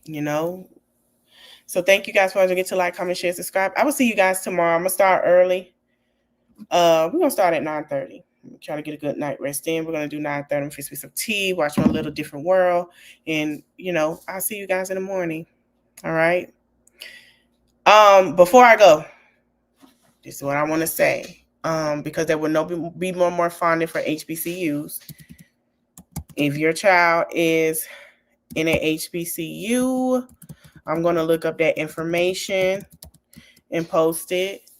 You know? So thank you guys for watching. Get to like, comment, share, subscribe. I will see you guys tomorrow. I'm going to start early. We're going to start at 9:30. Try to get a good night rest in. We're going to do 9:30. Fix me some tea, watch My Little Different World. And, I'll see you guys in the morning. All right. Before I go, this is what I want to say. Because there will be no more funding for HBCUs. If your child is in an HBCU, I'm going to look up that information and post it.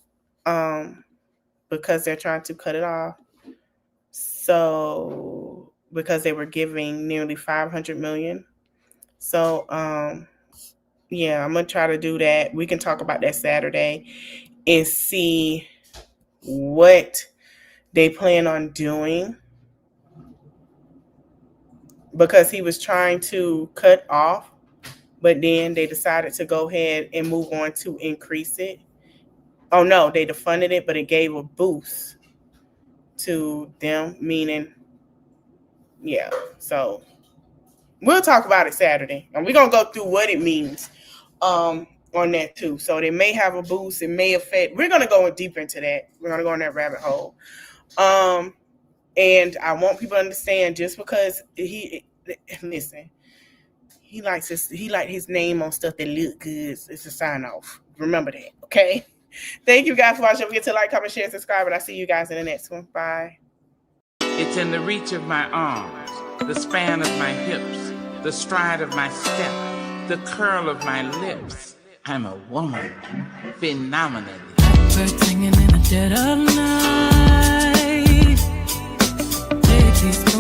Because they're trying to cut it off. So, because they were giving nearly $500 million. So, yeah, I'm going to try to do that. We can talk about that Saturday and see what they plan on doing. Because he was trying to cut off, but then they decided to go ahead and move on to increase it. Oh, no, they defunded it, but it gave a boost to them, meaning, yeah. So we'll talk about it Saturday, and we're gonna go through what it means on that too. So they may have a boost, it may affect. We're gonna go deeper into that. We're gonna go in that rabbit hole. And I want people to understand, just because he likes his name on stuff that look good, it's a sign off. Remember that, okay? Thank you guys for watching. Don't forget to like, comment, share, subscribe, and I'll see you guys in the next one. Bye. It's in the reach of my arms, the span of my hips, the stride of my step, the curl of my lips. I'm a woman, phenomenally. Birds singing in the dead of night. Ladies